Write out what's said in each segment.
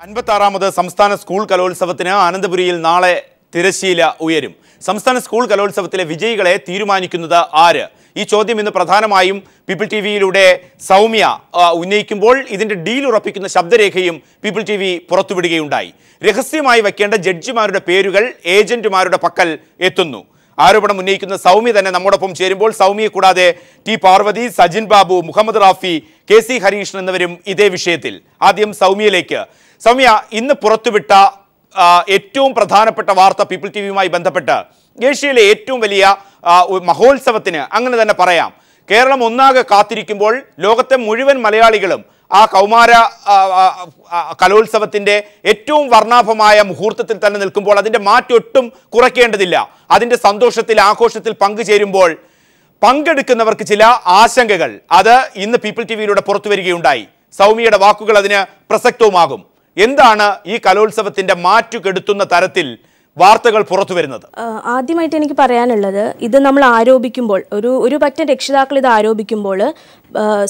56ാമത് സംസ്ഥാന സ്കൂൾ കലോത്സവത്തിന് അനന്തപുരിയിൽ നാളെ തിരശ്ശീല ഉയരും. സംസ്ഥാന സ്കൂൾ കലോത്സവത്തിലെ വിജയികളെ തീരുമാനിക്കുന്നത് ആര്? ഈ ചോദ്യം ഇന്ന് പ്രധാനമായും പീപ്പിൾ ടിവിയിലൂടെ സൗമ്യ ഉന്നയിക്കുമ്പോൾ ഇതിന്റെ ഡീൽ ഉറപ്പിക്കുന്ന ശബ്ദരേഖയും പീപ്പിൾ ടിവി പുറത്തുവിടുകയുണ്ടായി. രഹസ്യമായി വയ്ക്കേണ്ട ജഡ്ജിമാരുടെ പേരുകൾ ഏജന്റുമാരുടെ പക്കൽ എത്തുന്നു. ആരോപണം ഉന്നയിക്കുന്ന സൗമ്യ തന്നെ നമ്മോടൊപ്പം ചേരുമ്പോൾ സൗമ്യയെ കൂടാതെ ടി പാർവതി, സജിൻ ബാബു, മുഹമ്മദ് റാഫി, KC ഹരീഷൻ എന്നിവരും ഇതേ വിഷയത്തിൽ. ആദ്യം സൗമ്യയിലേക്ക്. സൗമ്യ, ഇന്ന് പുറത്തുവിട്ട ഏറ്റവും പ്രധാനപ്പെട്ട വാർത്ത പീപ്പിൾ ടിവിയുമായി ബന്ധപ്പെട്ട് ഏഷ്യയിലെ ഏറ്റവും വലിയ മഹോത്സവത്തിന് അങ്ങനെ തന്നെ പറയാം, കേരളം ഒന്നാകെ കാത്തിരിക്കുമ്പോൾ ലോകത്തെ മുഴുവൻ മലയാളികളും ആ കൗമാര കലോത്സവത്തിൻ്റെ ഏറ്റവും വർണ്ണാഭമായ മുഹൂർത്തത്തിൽ തന്നെ നിൽക്കുമ്പോൾ അതിൻ്റെ മാറ്റൊട്ടും കുറയ്ക്കേണ്ടതില്ല. അതിൻ്റെ സന്തോഷത്തിൽ, ആഘോഷത്തിൽ പങ്കുചേരുമ്പോൾ പങ്കെടുക്കുന്നവർക്ക് ചില ആശങ്കകൾ അത് ഇന്ന് പീപ്പിൾ ടിവിയിലൂടെ പുറത്തു വരികയുണ്ടായി. സൗമ്യയുടെ വാക്കുകൾ അതിന് പ്രസക്തവുമാകും. എന്താണ് ഈ കലോത്സവത്തിന്റെ മാറ്റുകെടുത്തുന്ന തരത്തിൽ വാർത്തകൾ പുറത്തു വരുന്നത്? ആദ്യമായിട്ട് എനിക്ക് പറയാനുള്ളത്, ഇത് നമ്മൾ ആരോപിക്കുമ്പോൾ ഒരു പറ്റം രക്ഷിതാക്കൾ ഇത് ആരോപിക്കുമ്പോൾ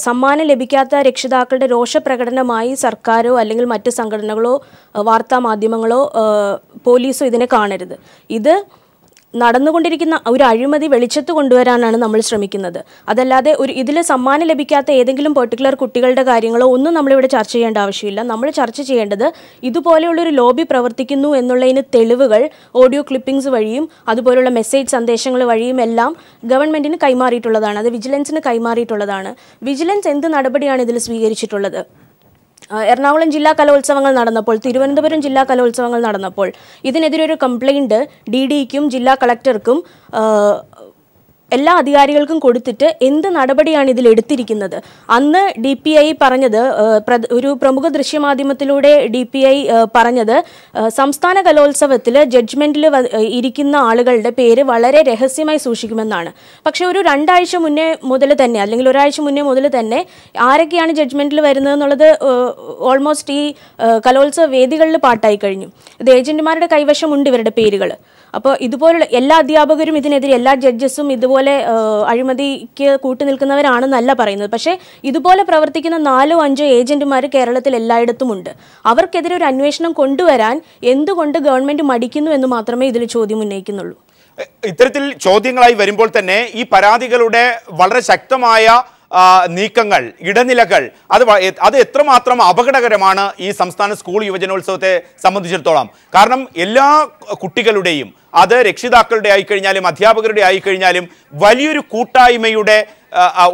സമ്മാനം ലഭിക്കാത്ത രക്ഷിതാക്കളുടെ രോഷപ്രകടനമായി സർക്കാരോ അല്ലെങ്കിൽ മറ്റ് സംഘടനകളോ വാർത്താ മാധ്യമങ്ങളോ പോലീസോ ഇതിനെ കാണരുത്. ഇത് നടന്നുകൊണ്ടിരിക്കുന്ന ഒരു അഴിമതി വെളിച്ചത്ത് കൊണ്ടുവരാനാണ് നമ്മൾ ശ്രമിക്കുന്നത്. അതല്ലാതെ ഇതിൽ സമ്മാനം ലഭിക്കാത്ത ഏതെങ്കിലും പെർട്ടിക്കുലർ കുട്ടികളുടെ കാര്യങ്ങളോ ഒന്നും നമ്മളിവിടെ ചർച്ച ചെയ്യേണ്ട ആവശ്യമില്ല. നമ്മൾ ചർച്ച ചെയ്യേണ്ടത് ഇതുപോലെയുള്ളൊരു ലോബി പ്രവർത്തിക്കുന്നു എന്നുള്ളതിന് തെളിവുകൾ ഓഡിയോ ക്ലിപ്പിംഗ്സ് വഴിയും അതുപോലുള്ള മെസ്സേജ് സന്ദേശങ്ങൾ വഴിയും എല്ലാം ഗവൺമെൻറ്റിന് കൈമാറിയിട്ടുള്ളതാണ്. അത് വിജിലൻസിന് കൈമാറിയിട്ടുള്ളതാണ്. വിജിലൻസ് എന്ത് നടപടിയാണ് ഇതിൽ സ്വീകരിച്ചിട്ടുള്ളത്? എറണാകുളം ജില്ലാ കലോത്സവങ്ങൾ നടന്നപ്പോൾ, തിരുവനന്തപുരം ജില്ലാ കലോത്സവങ്ങൾ നടന്നപ്പോൾ ഇതിനെതിരെ ഒരു കംപ്ലൈൻറ്റ് DDക്കും ജില്ലാ കളക്ടർക്കും എല്ലാ അധികാരികൾക്കും കൊടുത്തിട്ട് എന്ത് നടപടിയാണ് ഇതിൽ എടുത്തിരിക്കുന്നത്? അന്ന് DPI പറഞ്ഞത്, ഒരു പ്രമുഖ ദൃശ്യമാധ്യമത്തിലൂടെ DPI പറഞ്ഞത്, സംസ്ഥാന കലോത്സവത്തിൽ ജഡ്ജ്മെൻറ്റിൽ ഇരിക്കുന്ന ആളുകളുടെ പേര് വളരെ രഹസ്യമായി സൂക്ഷിക്കുമെന്നാണ്. പക്ഷേ ഒരു 2 ആഴ്ച മുന്നേ മുതൽ തന്നെ, അല്ലെങ്കിൽ ഒരാഴ്ച മുന്നേ മുതൽ തന്നെ ആരൊക്കെയാണ് ജഡ്ജ്മെൻറ്റിൽ വരുന്നതെന്നുള്ളത് ഓൾമോസ്റ്റ് ഈ കലോത്സവ വേദികളിൽ പാട്ടായി കഴിഞ്ഞു. ഇത് ഏജന്റുമാരുടെ കൈവശമുണ്ട് ഇവരുടെ പേരുകൾ. അപ്പോൾ ഇതുപോലുള്ള എല്ലാ അധ്യാപകരും ഇതിനെതിരെ, എല്ലാ ജഡ്ജസും ഇതുപോലെ അഴിമതിക്ക് കൂട്ടുനിൽക്കുന്നവരാണെന്നല്ല പറയുന്നത്. പക്ഷേ ഇതുപോലെ പ്രവർത്തിക്കുന്ന 4-5 ഏജന്റുമാർ കേരളത്തിൽ എല്ലായിടത്തുമുണ്ട്. അവർക്കെതിരെ ഒരു അന്വേഷണം കൊണ്ടുവരാൻ എന്തുകൊണ്ട് ഗവൺമെന്റ് മടിക്കുന്നു എന്ന് മാത്രമേ ഇതിൽ ചോദ്യം ഉന്നയിക്കുന്നുള്ളൂ. ഇത്തരത്തിൽ ചോദ്യങ്ങളായി വരുമ്പോൾ തന്നെ ഈ പരാതികളുടെ വളരെ ശക്തമായ നീക്കങ്ങൾ, ഇടനിലകൾ, അത് എത്രമാത്രം അപകടകരമാണ് ഈ സംസ്ഥാന സ്കൂൾ യുവജനോത്സവത്തെ സംബന്ധിച്ചിടത്തോളം? കാരണം എല്ലാ കുട്ടികളുടെയും, അത് രക്ഷിതാക്കളുടെ ആയിക്കഴിഞ്ഞാലും അധ്യാപകരുടെ ആയിക്കഴിഞ്ഞാലും വലിയൊരു കൂട്ടായ്മയുടെ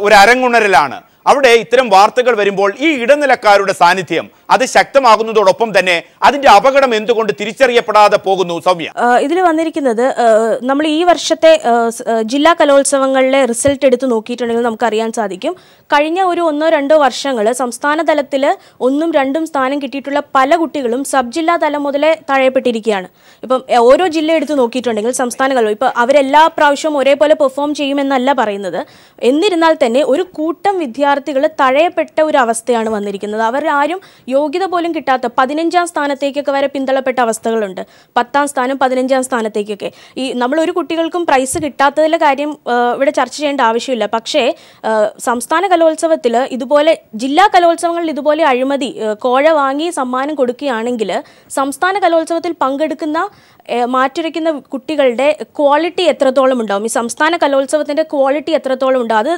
ഒരു അരങ്ങുണരലാണ്. അവിടെ ഇത്തരം വാർത്തകൾ വരുമ്പോൾ ഈ ഇടനിലക്കാരുടെ സാന്നിധ്യം അത് ശക്തമാകുന്നതോടൊപ്പം തന്നെ അതിന്റെ അപകടം എന്തുകൊണ്ട് തിരിച്ചറിയപ്പെടാതെ പോകുന്നു? സൗമ്യ, ഇതിൽ വന്നിരിക്കുന്നത്, നമ്മൾ ഈ വർഷത്തെ ജില്ലാ കലോത്സവങ്ങളിലെ റിസൾട്ട് എടുത്ത് നോക്കിയിട്ടുണ്ടെങ്കിൽ നമുക്കറിയാൻ സാധിക്കും, കഴിഞ്ഞ ഒരു 1-2 വർഷങ്ങൾ സംസ്ഥാന തലത്തിൽ 1-2 സ്ഥാനം കിട്ടിയിട്ടുള്ള പല കുട്ടികളും സബ് ജില്ലാ തലം മുതലേ തഴയപ്പെട്ടിരിക്കുകയാണ്. ഇപ്പം ഓരോ ജില്ല എടുത്ത് നോക്കിയിട്ടുണ്ടെങ്കിൽ സംസ്ഥാന കലോ, ഇപ്പം അവരെല്ലാ പ്രാവശ്യവും ഒരേപോലെ പെർഫോം ചെയ്യുമെന്നല്ല പറയുന്നത്. എന്നിരുന്നാൽ തന്നെ ഒരു കൂട്ടം വിദ്യാർത്ഥികൾ തഴയപ്പെട്ട ഒരു അവസ്ഥയാണ് വന്നിരിക്കുന്നത്. അവരാരും യോഗ്യത പോലും കിട്ടാത്ത 15ാം സ്ഥാനത്തേക്കൊക്കെ വരെ പിന്തള്ളപ്പെട്ട അവസ്ഥകളുണ്ട്. 10ാം സ്ഥാനം 15ാം സ്ഥാനത്തേക്കൊക്കെ. ഈ നമ്മളൊരു കുട്ടികൾക്കും പ്രൈസ് കിട്ടാത്തതിലെ കാര്യം ഇവിടെ ചർച്ച ചെയ്യേണ്ട ആവശ്യമില്ല. പക്ഷേ സംസ്ഥാന കലോത്സവത്തിൽ ഇതുപോലെ, ജില്ലാ കലോത്സവങ്ങളിൽ ഇതുപോലെ അഴിമതി, കോഴ വാങ്ങി സമ്മാനം കൊടുക്കുകയാണെങ്കിൽ സംസ്ഥാന കലോത്സവത്തിൽ പങ്കെടുക്കുന്ന മാറ്റുരയ്ക്കുന്ന കുട്ടികളുടെ ക്വാളിറ്റി എത്രത്തോളം ഉണ്ടാവും? ഈ സംസ്ഥാന കലോത്സവത്തിൻ്റെ ക്വാളിറ്റി എത്രത്തോളം ഉണ്ടാവും? അത്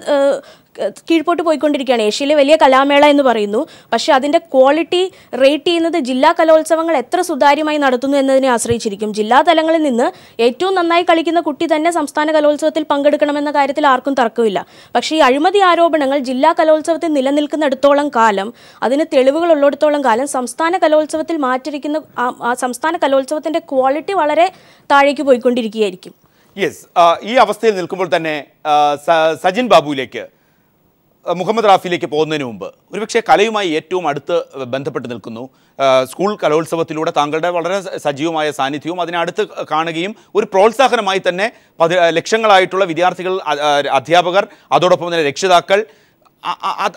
കീഴ്പോട്ട് പോയിക്കൊണ്ടിരിക്കുകയാണ്. ഏഷ്യയിലെ വലിയ കലാമേള എന്ന് പറയുന്നു, പക്ഷേ അതിൻ്റെ ക്വാളിറ്റി റേറ്റ് ചെയ്യുന്നത് ജില്ലാ കലോത്സവങ്ങൾ എത്ര സുതാര്യമായി നടത്തുന്നു എന്നതിനെ ആശ്രയിച്ചിരിക്കും. ജില്ലാ തലങ്ങളിൽ നിന്ന് ഏറ്റവും നന്നായി കളിക്കുന്ന കുട്ടി തന്നെ സംസ്ഥാന കലോത്സവത്തിൽ പങ്കെടുക്കണമെന്ന കാര്യത്തിൽ ആർക്കും തർക്കമില്ല. പക്ഷേ ഈ അഴിമതി ആരോപണങ്ങൾ ജില്ലാ കലോത്സവത്തിൽ നിലനിൽക്കുന്നിടത്തോളം കാലം, അതിന് തെളിവുകൾ ഉള്ളിടത്തോളം കാലം സംസ്ഥാന കലോത്സവത്തിൽ മാറ്റിരിക്കുന്ന ആ സംസ്ഥാന കലോത്സവത്തിൻ്റെ ക്വാളിറ്റി വളരെ താഴേക്ക് പോയിക്കൊണ്ടിരിക്കുകയായിരിക്കും. യെസ്, ഈ അവസ്ഥയിൽ നിൽക്കുമ്പോൾ തന്നെ സജിൻ ബാബുവിലേക്ക്, മുഹമ്മദ് റാഫിയിലേക്ക് പോകുന്നതിന് മുമ്പ്, ഒരുപക്ഷെ കലയുമായി ഏറ്റവും അടുത്ത് ബന്ധപ്പെട്ട് നിൽക്കുന്നു. സ്കൂൾ കലോത്സവത്തിലൂടെ താങ്കളുടെ വളരെ സജീവമായ സാന്നിധ്യവും അതിനടുത്ത് കാണുകയും ഒരു പ്രോത്സാഹനമായി തന്നെ ലക്ഷങ്ങളായിട്ടുള്ള വിദ്യാർത്ഥികൾ, അധ്യാപകർ, അതോടൊപ്പം തന്നെ രക്ഷിതാക്കൾ,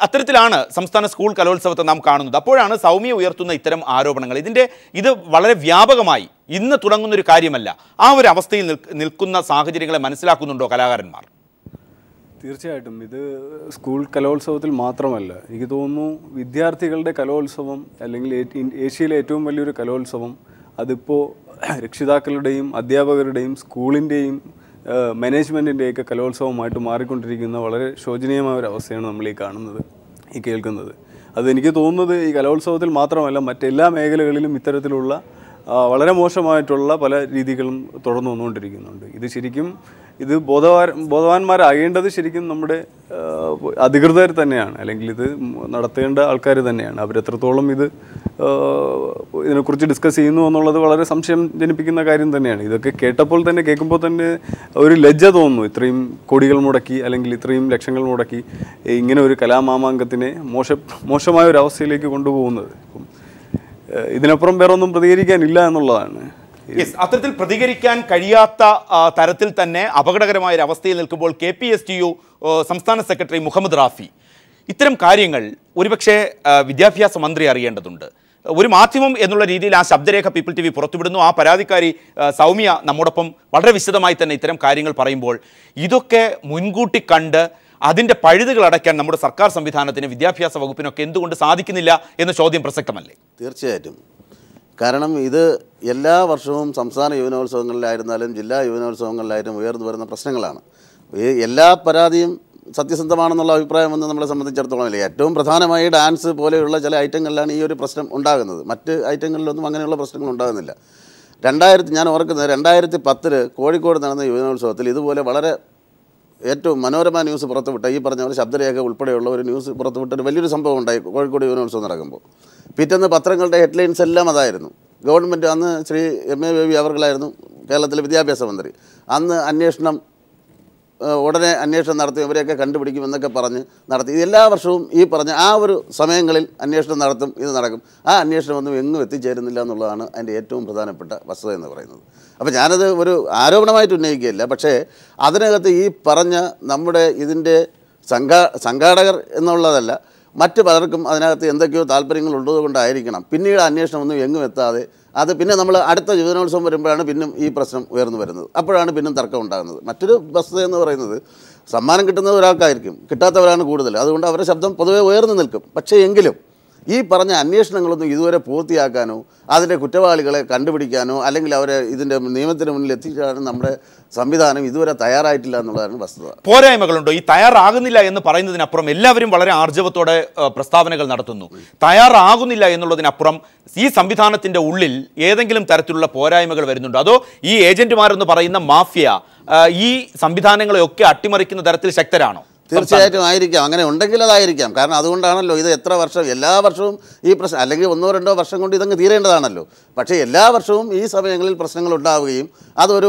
അത്തരത്തിലാണ് സംസ്ഥാന സ്കൂൾ കലോത്സവത്തെ നാം കാണുന്നത്. അപ്പോഴാണ് സൗമ്യ ഉയർത്തുന്ന ഇത്തരം ആരോപണങ്ങൾ. ഇത് വളരെ വ്യാപകമായി ഇന്ന് തുടങ്ങുന്നൊരു കാര്യമല്ല. ആ ഒരു അവസ്ഥയിൽ നിൽക്കുന്ന സാഹചര്യങ്ങളെ മനസ്സിലാക്കുന്നുണ്ടോ കലാകാരന്മാർ? തീർച്ചയായിട്ടും ഇത് സ്കൂൾ കലോത്സവത്തിൽ മാത്രമല്ല, എനിക്ക് തോന്നുന്നു വിദ്യാർത്ഥികളുടെ കലോത്സവം അല്ലെങ്കിൽ ഏഷ്യയിലെ ഏറ്റവും വലിയൊരു കലോത്സവം അതിപ്പോൾ രക്ഷിതാക്കളുടെയും അധ്യാപകരുടെയും സ്കൂളിൻ്റെയും മാനേജ്മെൻറ്റിൻ്റെയൊക്കെ കലോത്സവമായിട്ട് മാറിക്കൊണ്ടിരിക്കുന്ന വളരെ ശോചനീയമായ ഒരു അവസ്ഥയാണ് നമ്മൾ ഈ കാണുന്നത്, ഈ കേൾക്കുന്നത്. അതെനിക്ക് തോന്നുന്നത് ഈ കലോത്സവത്തിൽ മാത്രമല്ല മറ്റെല്ലാ മേഖലകളിലും ഇത്തരത്തിലുള്ള വളരെ മോശമായിട്ടുള്ള പല രീതികളും തുടർന്നു വന്നുകൊണ്ടിരിക്കുന്നുണ്ട്. ഇത് ശരിക്കും ബോധവാന്മാരാകേണ്ടത് ശരിക്കും നമ്മുടെ അധികൃതർ തന്നെയാണ്, അല്ലെങ്കിൽ ഇത് നടത്തേണ്ട ആൾക്കാർ തന്നെയാണ്. അവരെത്രത്തോളം ഇതിനെക്കുറിച്ച് ഡിസ്കസ് ചെയ്യുന്നു എന്നുള്ളത് വളരെ സംശയം ജനിപ്പിക്കുന്ന കാര്യം തന്നെയാണ്. ഇതൊക്കെ കേൾക്കുമ്പോൾ തന്നെ ഒരു ലജ്ജ തോന്നുന്നു. ഇത്രയും കോടികൾ മുടക്കി അല്ലെങ്കിൽ ഇത്രയും ലക്ഷങ്ങൾ മുടക്കി ഇങ്ങനെ ഒരു കലാമാമാങ്കത്തിനെ മോശമായ ഒരു അവസ്ഥയിലേക്ക് കൊണ്ടുപോകുന്നത്. ഇതിനപ്പുറം വേറെ ഒന്നും പ്രതികരിക്കാനില്ല എന്നുള്ളതാണ്. അത്തരത്തിൽ പ്രതികരിക്കാൻ കഴിയാത്ത തരത്തിൽ തന്നെ അപകടകരമായ ഒരു അവസ്ഥയിൽ നിൽക്കുമ്പോൾ KPSTU സംസ്ഥാന സെക്രട്ടറി മുഹമ്മദ് റാഫി ഇത്തരം കാര്യങ്ങൾ ഒരുപക്ഷെ വിദ്യാഭ്യാസ മന്ത്രി അറിയേണ്ടതുണ്ട്. ഒരു മാധ്യമം എന്നുള്ള രീതിയിൽ ആ ശബ്ദരേഖ പീപ്പിൾ TV പുറത്തുവിടുന്നു. ആ പരാതിക്കാരി സൗമ്യ നമ്മോടൊപ്പം വളരെ വിശദമായി തന്നെ ഇത്തരം കാര്യങ്ങൾ പറയുമ്പോൾ ഇതൊക്കെ മുൻകൂട്ടി കണ്ട് അതിൻ്റെ പഴുതുകൾ അടയ്ക്കാൻ നമ്മുടെ സർക്കാർ സംവിധാനത്തിന് വിദ്യാഭ്യാസ വകുപ്പിനൊക്കെ എന്തുകൊണ്ട് സാധിക്കുന്നില്ല എന്ന ചോദ്യം പ്രസക്തമല്ലേ? തീർച്ചയായിട്ടും. കാരണം ഇത് എല്ലാ വർഷവും സംസ്ഥാന യുവനോത്സവങ്ങളിലായിരുന്നാലും ജില്ലാ യുവനോത്സവങ്ങളിലായാലും ഉയർന്നു വരുന്ന പ്രശ്നങ്ങളാണ്. എല്ലാ പരാതിയും സത്യസന്ധമാണെന്നുള്ള അഭിപ്രായമൊന്നും നമ്മളെ സംബന്ധിച്ചിടത്തോളം ഇല്ല. ഏറ്റവും പ്രധാനമായി ഡാൻസ് പോലെയുള്ള ചില ഐറ്റങ്ങളിലാണ് ഈ ഒരു പ്രശ്നം ഉണ്ടാകുന്നത്. മറ്റ് ഐറ്റങ്ങളിലൊന്നും അങ്ങനെയുള്ള പ്രശ്നങ്ങൾ ഉണ്ടാകുന്നില്ല. ഞാൻ ഓർക്കുന്നത് 2010 കോഴിക്കോട് നടന്ന യുവനോത്സവത്തിൽ ഇതുപോലെ വളരെ ഏറ്റവും മനോരമ ന്യൂസ് പുറത്തുവിട്ട ഈ പറഞ്ഞ പോലെ ശബ്ദരേഖ ഉൾപ്പെടെയുള്ള ഒരു ന്യൂസ് പുറത്തുവിട്ടൊരു വലിയൊരു സംഭവം ഉണ്ടായി കോഴിക്കോട് യുവനോത്സവം നടക്കുമ്പോൾ. പിറ്റേന്ന് പത്രങ്ങളുടെ ഹെഡ്ലൈൻസ് എല്ലാം അതായിരുന്നു. ഗവൺമെൻറ് അന്ന് ശ്രീ MA ബേബി അവർകളായിരുന്നു കേരളത്തിലെ വിദ്യാഭ്യാസ മന്ത്രി. അന്ന് ഉടനെ അന്വേഷണം നടത്തി ഇവരെയൊക്കെ കണ്ടുപിടിക്കുമെന്നൊക്കെ പറഞ്ഞ് നടത്തി. എല്ലാ വർഷവും ഈ പറഞ്ഞ ആ ഒരു സമയങ്ങളിൽ അന്വേഷണം നടത്തും, ഇത് നടക്കും. ആ അന്വേഷണമൊന്നും എങ്ങും എത്തിച്ചേരുന്നില്ല എന്നുള്ളതാണ് അതിൻ്റെ ഏറ്റവും പ്രധാനപ്പെട്ട വസ്തുത എന്ന് പറയുന്നത്. അപ്പോൾ ഞാനത് ഒരു ആരോപണമായിട്ട് ഉന്നയിക്കുകയില്ല. പക്ഷേ അതിനകത്ത് ഈ പറഞ്ഞ നമ്മുടെ ഇതിൻ്റെ സംഘാടകർ എന്നുള്ളതല്ല, മറ്റ് പലർക്കും അതിനകത്ത് എന്തൊക്കെയോ താല്പര്യങ്ങൾ ഉള്ളതുകൊണ്ടായിരിക്കണം പിന്നീട് അന്വേഷണമൊന്നും എങ്ങും എത്താതെ അത് പിന്നെ നമ്മൾ അടുത്ത യുവനോത്സവം വരുമ്പോഴാണ് പിന്നും ഈ പ്രശ്നം ഉയർന്നു വരുന്നത്. അപ്പോഴാണ് പിന്നും തർക്കം ഉണ്ടാകുന്നത്. മറ്റൊരു വസ്തുത എന്ന് പറയുന്നത് സമ്മാനം കിട്ടുന്നത് ഒരാൾക്കായിരിക്കും, കിട്ടാത്തവരാണ് കൂടുതൽ. അതുകൊണ്ട് അവരുടെ ശബ്ദം പൊതുവെ ഉയർന്നു നിൽക്കും. പക്ഷേ എങ്കിലും ഈ പറഞ്ഞ അന്വേഷണങ്ങളൊന്നും ഇതുവരെ പൂർത്തിയാക്കാനോ അതിൻ്റെ കുറ്റവാളികളെ കണ്ടുപിടിക്കാനോ അല്ലെങ്കിൽ അവരെ ഇതിൻ്റെ നിയമത്തിന് മുന്നിൽ എത്തിക്കാനോ നമ്മുടെ സംവിധാനം ഇതുവരെ തയ്യാറായിട്ടില്ല എന്നുള്ളതാണ് വസ്തുത. പോരായ്മകളുണ്ടോ? ഈ തയ്യാറാകുന്നില്ല എന്ന് പറയുന്നതിനപ്പുറം എല്ലാവരും വളരെ ആർജവത്തോടെ പ്രസ്താവനകൾ നടത്തുന്നു. തയ്യാറാകുന്നില്ല എന്നുള്ളതിനപ്പുറം ഈ സംവിധാനത്തിൻ്റെ ഉള്ളിൽ ഏതെങ്കിലും തരത്തിലുള്ള പോരായ്മകൾ വരുന്നുണ്ടോ? അതോ ഈ ഏജന്റുമാരെന്ന് പറയുന്ന മാഫിയ ഈ സംവിധാനങ്ങളെയൊക്കെ അട്ടിമറിക്കുന്ന തരത്തിൽ ശക്തരാണോ? തീർച്ചയായിട്ടും ആയിരിക്കാം. അങ്ങനെ ഉണ്ടെങ്കിൽ അതായിരിക്കാം. കാരണം അതുകൊണ്ടാണല്ലോ ഇത് എത്ര വർഷം എല്ലാ വർഷവും ഈ പ്രശ്നം അല്ലെങ്കിൽ 1-2 വർഷം കൊണ്ട് ഇതങ്ങ് തീരേണ്ടതാണല്ലോ. പക്ഷേ എല്ലാ വർഷവും ഈ സമയങ്ങളിൽ പ്രശ്നങ്ങൾ ഉണ്ടാവുകയും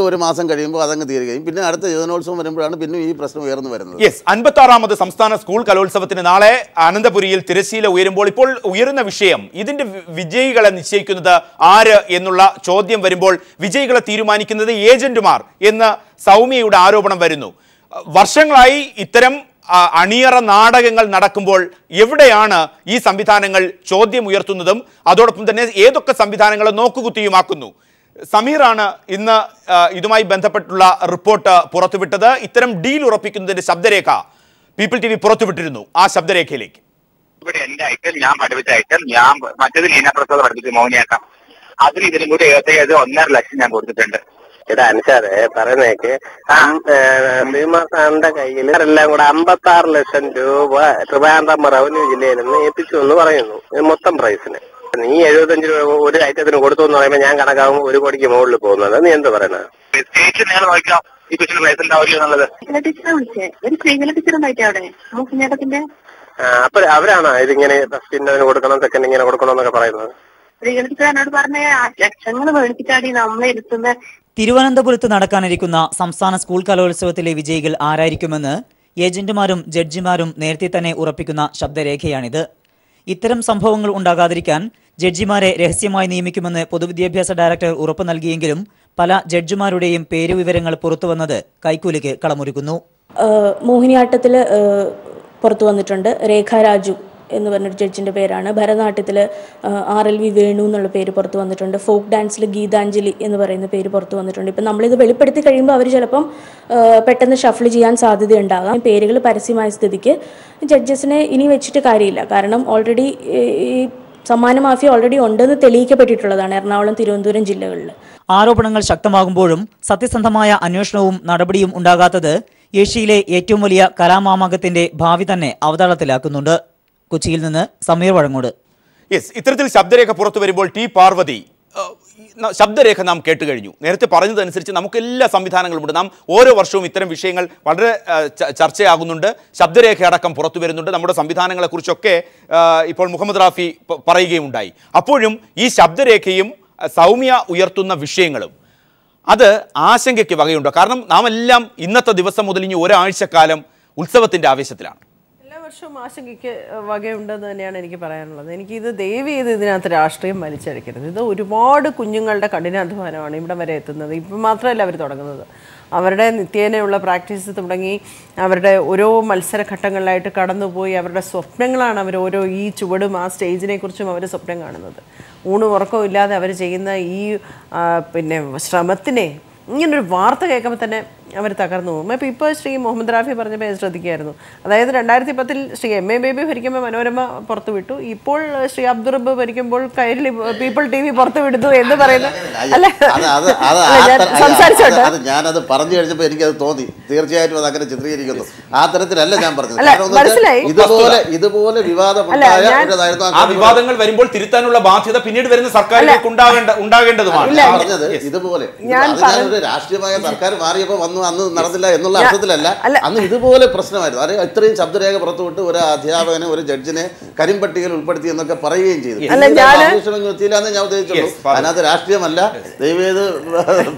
ഒരു മാസം കഴിയുമ്പോൾ അതങ്ങ് തീരുകയും പിന്നെ അടുത്ത യുവനോത്സവം വരുമ്പോഴാണ് പിന്നെ ഈ പ്രശ്നം ഉയർന്നു വരുന്നത്. 56ാമത് സംസ്ഥാന സ്കൂൾ കലോത്സവത്തിന് നാളെ അനന്തപുരിയിൽ തിരശ്ശീല ഉയരുമ്പോൾ ഇപ്പോൾ ഉയരുന്ന വിഷയം ഇതിന്റെ വിജയികളെ നിശ്ചയിക്കുന്നത് ആര് എന്നുള്ള ചോദ്യം വരുമ്പോൾ വിജയികളെ തീരുമാനിക്കുന്നത് ഏജന്റുമാർ എന്ന് സൗമ്യയുടെ ആരോപണം വരുന്നു. വർഷങ്ങളായി ഇത്തരം അണിയറ നാടകങ്ങൾ നടക്കുമ്പോൾ എവിടെയാണ് ഈ സംവിധാനങ്ങൾ ചോദ്യം ഉയർത്തുന്നതും അതോടൊപ്പം തന്നെ ഏതൊക്കെ സംവിധാനങ്ങളെ നോക്കുകുത്തിയുമാക്കുന്നു? സമീറാണ് ഇന്ന് ഇതുമായി ബന്ധപ്പെട്ടുള്ള റിപ്പോർട്ട് പുറത്തുവിട്ടത്. ഇത്തരം ഡീൽ ഉറപ്പിക്കുന്നതിന്റെ ശബ്ദരേഖ പീപ്പിൾ TV പുറത്തുവിട്ടിരുന്നു. ആ ശബ്ദരേഖയിലേക്ക് ഇവിടെ എന്റെ ഐറ്റം ഞാൻ പഠിപ്പിച്ച ഐറ്റം ഞാൻ മറ്റേത് ലീനാപ്രസാദ് പഠിപ്പിച്ച മൗനിയാക്കാം അതിന് ഇതിനും കൂടി 1.5 ലക്ഷം ഞാൻ കൊടുത്തിട്ടുണ്ട്. ഇവിടെ അനുസാരെ പറയുന്നേക്ക് ഭീമാസാറിന്റെ കയ്യിൽ എല്ലാം കൂടെ 56 ലക്ഷം രൂപ ട്രിവാൻഡ്രം റവന്യൂ ജില്ലയിൽ നിന്ന് എത്തിച്ചു എന്ന് പറയുന്നു മൊത്തം പ്രൈസിന്. നീ 75 രൂപ ഒരു ഐറ്റത്തിന് കൊടുത്തു എന്ന് പറയുമ്പോൾ ഞാൻ കണക്കാവും 1 കോടിക്ക് മുകളിൽ പോകുന്നത്. നീ എന്ത് പറയുന്നത്? നിങ്ങൾ നോക്കാം ഈ കൊച്ചിന് പൈസ ഉണ്ടാവില്ല എന്നുള്ളത്. അപ്പൊ അവരാണോ ഇതിങ്ങനെ ഫസ്റ്റിന് കൊടുക്കണം സെക്കൻഡ് ഇങ്ങനെ കൊടുക്കണം എന്നൊക്കെ പറയുന്നത്? ലക്ഷങ്ങൾ മേടിച്ചിട്ടാണ് നമ്മളെ ഇരുത്തുന്ന. തിരുവനന്തപുരത്ത് നടക്കാനിരിക്കുന്ന സംസ്ഥാന സ്കൂൾ കലോത്സവത്തിലെ വിജയികൾ ആരായിരിക്കുമെന്ന് ഏജന്റുമാരും ജഡ്ജിമാരും നേരത്തെ തന്നെ ഉറപ്പിക്കുന്ന ശബ്ദരേഖയാണിത്. ഇത്തരം സംഭവങ്ങൾ ഉണ്ടാകാതിരിക്കാൻ ജഡ്ജിമാരെ രഹസ്യമായി നിയമിക്കുമെന്ന് പൊതുവിദ്യാഭ്യാസ ഡയറക്ടർ ഉറപ്പു നൽകിയെങ്കിലും പല ജഡ്ജിമാരുടെയും പേരുവിവരങ്ങൾ പുറത്തുവന്നത് കൈക്കൂലിക്ക് കളമൊരുക്കുന്നു. മോഹിനിയാട്ടത്തിൽ പുറത്തു വന്നിട്ടുണ്ട്. രേഖ രാജു എന്ന് പറഞ്ഞൊരു ജഡ്ജിൻ്റെ പേരാണ്. ഭരതനാട്യത്തിൽ RLV വേണു എന്നുള്ള പേര് പുറത്ത് വന്നിട്ടുണ്ട്. ഫോക്ക് ഡാൻസിൽ ഗീതാഞ്ജലി എന്ന് പറയുന്ന പേര് പുറത്ത് വന്നിട്ടുണ്ട്. ഇപ്പം നമ്മളിത് വെളിപ്പെടുത്തി കഴിയുമ്പോൾ അവർ ചിലപ്പം പെട്ടെന്ന് ഷഫിൾ ചെയ്യാൻ സാധ്യതയുണ്ടാകാം. പേരുകൾ പരസ്യമായ സ്ഥിതിക്ക് ജഡ്ജസിനെ ഇനി വെച്ചിട്ട് കാര്യമില്ല. കാരണം ഓൾറെഡി ഈ സമ്മാന മാഫിയ ഓൾറെഡി ഉണ്ടെന്ന് തെളിയിക്കപ്പെട്ടിട്ടുള്ളതാണ് എറണാകുളം, തിരുവനന്തപുരം ജില്ലകളിൽ. ആരോപണങ്ങൾ ശക്തമാകുമ്പോഴും സത്യസന്ധമായ അന്വേഷണവും നടപടിയും ഉണ്ടാകാത്തത് ഏഷ്യയിലെ ഏറ്റവും വലിയ കലാമാമാങ്കത്തിന്റെ ഭാവി തന്നെ അവതാളത്തിലാക്കുന്നുണ്ട്. കൊച്ചിയിൽ നിന്ന് സമീർ വഴങ്ങോട്. ഇത്തരത്തിൽ ശബ്ദരേഖ പുറത്തു വരുമ്പോൾ ടി പാർവതി, ശബ്ദരേഖ നാം കേട്ട് കഴിഞ്ഞു. നേരത്തെ പറഞ്ഞതനുസരിച്ച് നമുക്ക് എല്ലാ സംവിധാനങ്ങളുമുണ്ട്. നാം ഓരോ വർഷവും ഇത്തരം വിഷയങ്ങൾ വളരെ ചർച്ചയാകുന്നുണ്ട്. ശബ്ദരേഖ അടക്കം പുറത്തു വരുന്നുണ്ട്. നമ്മുടെ സംവിധാനങ്ങളെക്കുറിച്ചൊക്കെ ഇപ്പോൾ മുഹമ്മദ് റാഫി പറയുകയുണ്ടായി. അപ്പോഴും ഈ ശബ്ദരേഖയും സൗമ്യ ഉയർത്തുന്ന വിഷയങ്ങളും അത് ആശങ്കയ്ക്ക് വകയുണ്ടോ? കാരണം നാം എല്ലാം ഇന്നത്തെ ദിവസം മുതൽ ഇനി ഒരാഴ്ചക്കാലം ഉത്സവത്തിൻ്റെ ആവേശത്തിലാണ്. എല്ലാ വർഷവും ആശങ്കയ്ക്ക് വകയുണ്ടെന്ന് തന്നെയാണ് എനിക്ക് പറയാനുള്ളത്. എനിക്കിത് ദയവ് ചെയ്ത് ഇതിനകത്ത് രാഷ്ട്രീയം വലിച്ചഴിക്കരുത്. ഇത് ഒരുപാട് കുഞ്ഞുങ്ങളുടെ കഠിനാധ്വാനമാണ് ഇവിടെ വരെ എത്തുന്നത്. ഇപ്പം മാത്രമല്ല അവർ തുടങ്ങുന്നത്, അവരുടെ നിത്യേനയുള്ള പ്രാക്ടീസ് തുടങ്ങി അവരുടെ ഓരോ മത്സരഘട്ടങ്ങളിലായിട്ട് കടന്നുപോയി അവരുടെ സ്വപ്നങ്ങളാണ് അവർ ഓരോ ഈ ചുവടും ആ സ്റ്റേജിനെ കുറിച്ചും അവർ സ്വപ്നം കാണുന്നത്. ഊണും ഉറക്കവും ഇല്ലാതെ അവർ ചെയ്യുന്ന ഈ ശ്രമത്തിനെ ഇങ്ങനൊരു വാർത്ത കേൾക്കുമ്പോൾ തന്നെ അവർ തകർന്നു പോകും. അപ്പോൾ ഇപ്പോൾ ശ്രീ മുഹമ്മദ് റാഫി പറഞ്ഞപ്പോൾ ശ്രദ്ധിക്കുകയായിരുന്നു. അതായത് 2010 ശ്രീ MA ബേബി ഭരിക്കുമ്പോൾ മനോരമ പുറത്തു വിട്ടു, ഇപ്പോൾ ശ്രീ അബ്ദുൾ റബ്ബ് ഭരിക്കുമ്പോൾ കൈരളി പീപ്പിൾ TV പുറത്തു വിടുന്നു എന്ന് പറയുന്നത് അല്ല. സംസാരിച്ചോട്ടെ, ഞാനത് പറഞ്ഞു കഴിഞ്ഞപ്പോൾ എനിക്കത് തോന്നി. തീർച്ചയായിട്ടും അത് അങ്ങനെ ചിത്രീകരിക്കുന്നു. ആ തരത്തിലല്ല ഞാൻ പറഞ്ഞത്. മനസ്സിലായി. ഇതുപോലെ വിവാദങ്ങൾ വരുമ്പോൾ തിരുത്താനുള്ള ബാധ്യത പിന്നീട് വരുന്ന സർക്കാരിലേക്ക് ഉണ്ടാകേണ്ടതുമാണ്. പറഞ്ഞത് ഇതുപോലെ രാഷ്ട്രീയമായ സർക്കാർ മാറിയപ്പോൾ വന്നു അന്ന് നടന്നില്ല എന്നുള്ള അർത്ഥത്തിലല്ല. അന്ന് ഇതുപോലെ പ്രശ്നമായിരുന്നു. അത് ഇത്രയും ശബ്ദരേഖ പുറത്തുവിട്ട് ഒരു അധ്യാപകനെ, ഒരു ജഡ്ജിനെ കരിമ്പട്ടികയിൽ ഉൾപ്പെടുത്തി എന്നൊക്കെ പറയുകയും ചെയ്തു. എത്തിയില്ലാന്ന് ഞാൻ ഉദ്ദേശിച്ചുള്ളൂ. അതിനകത്ത് രാഷ്ട്രീയമല്ല. ദയവേത്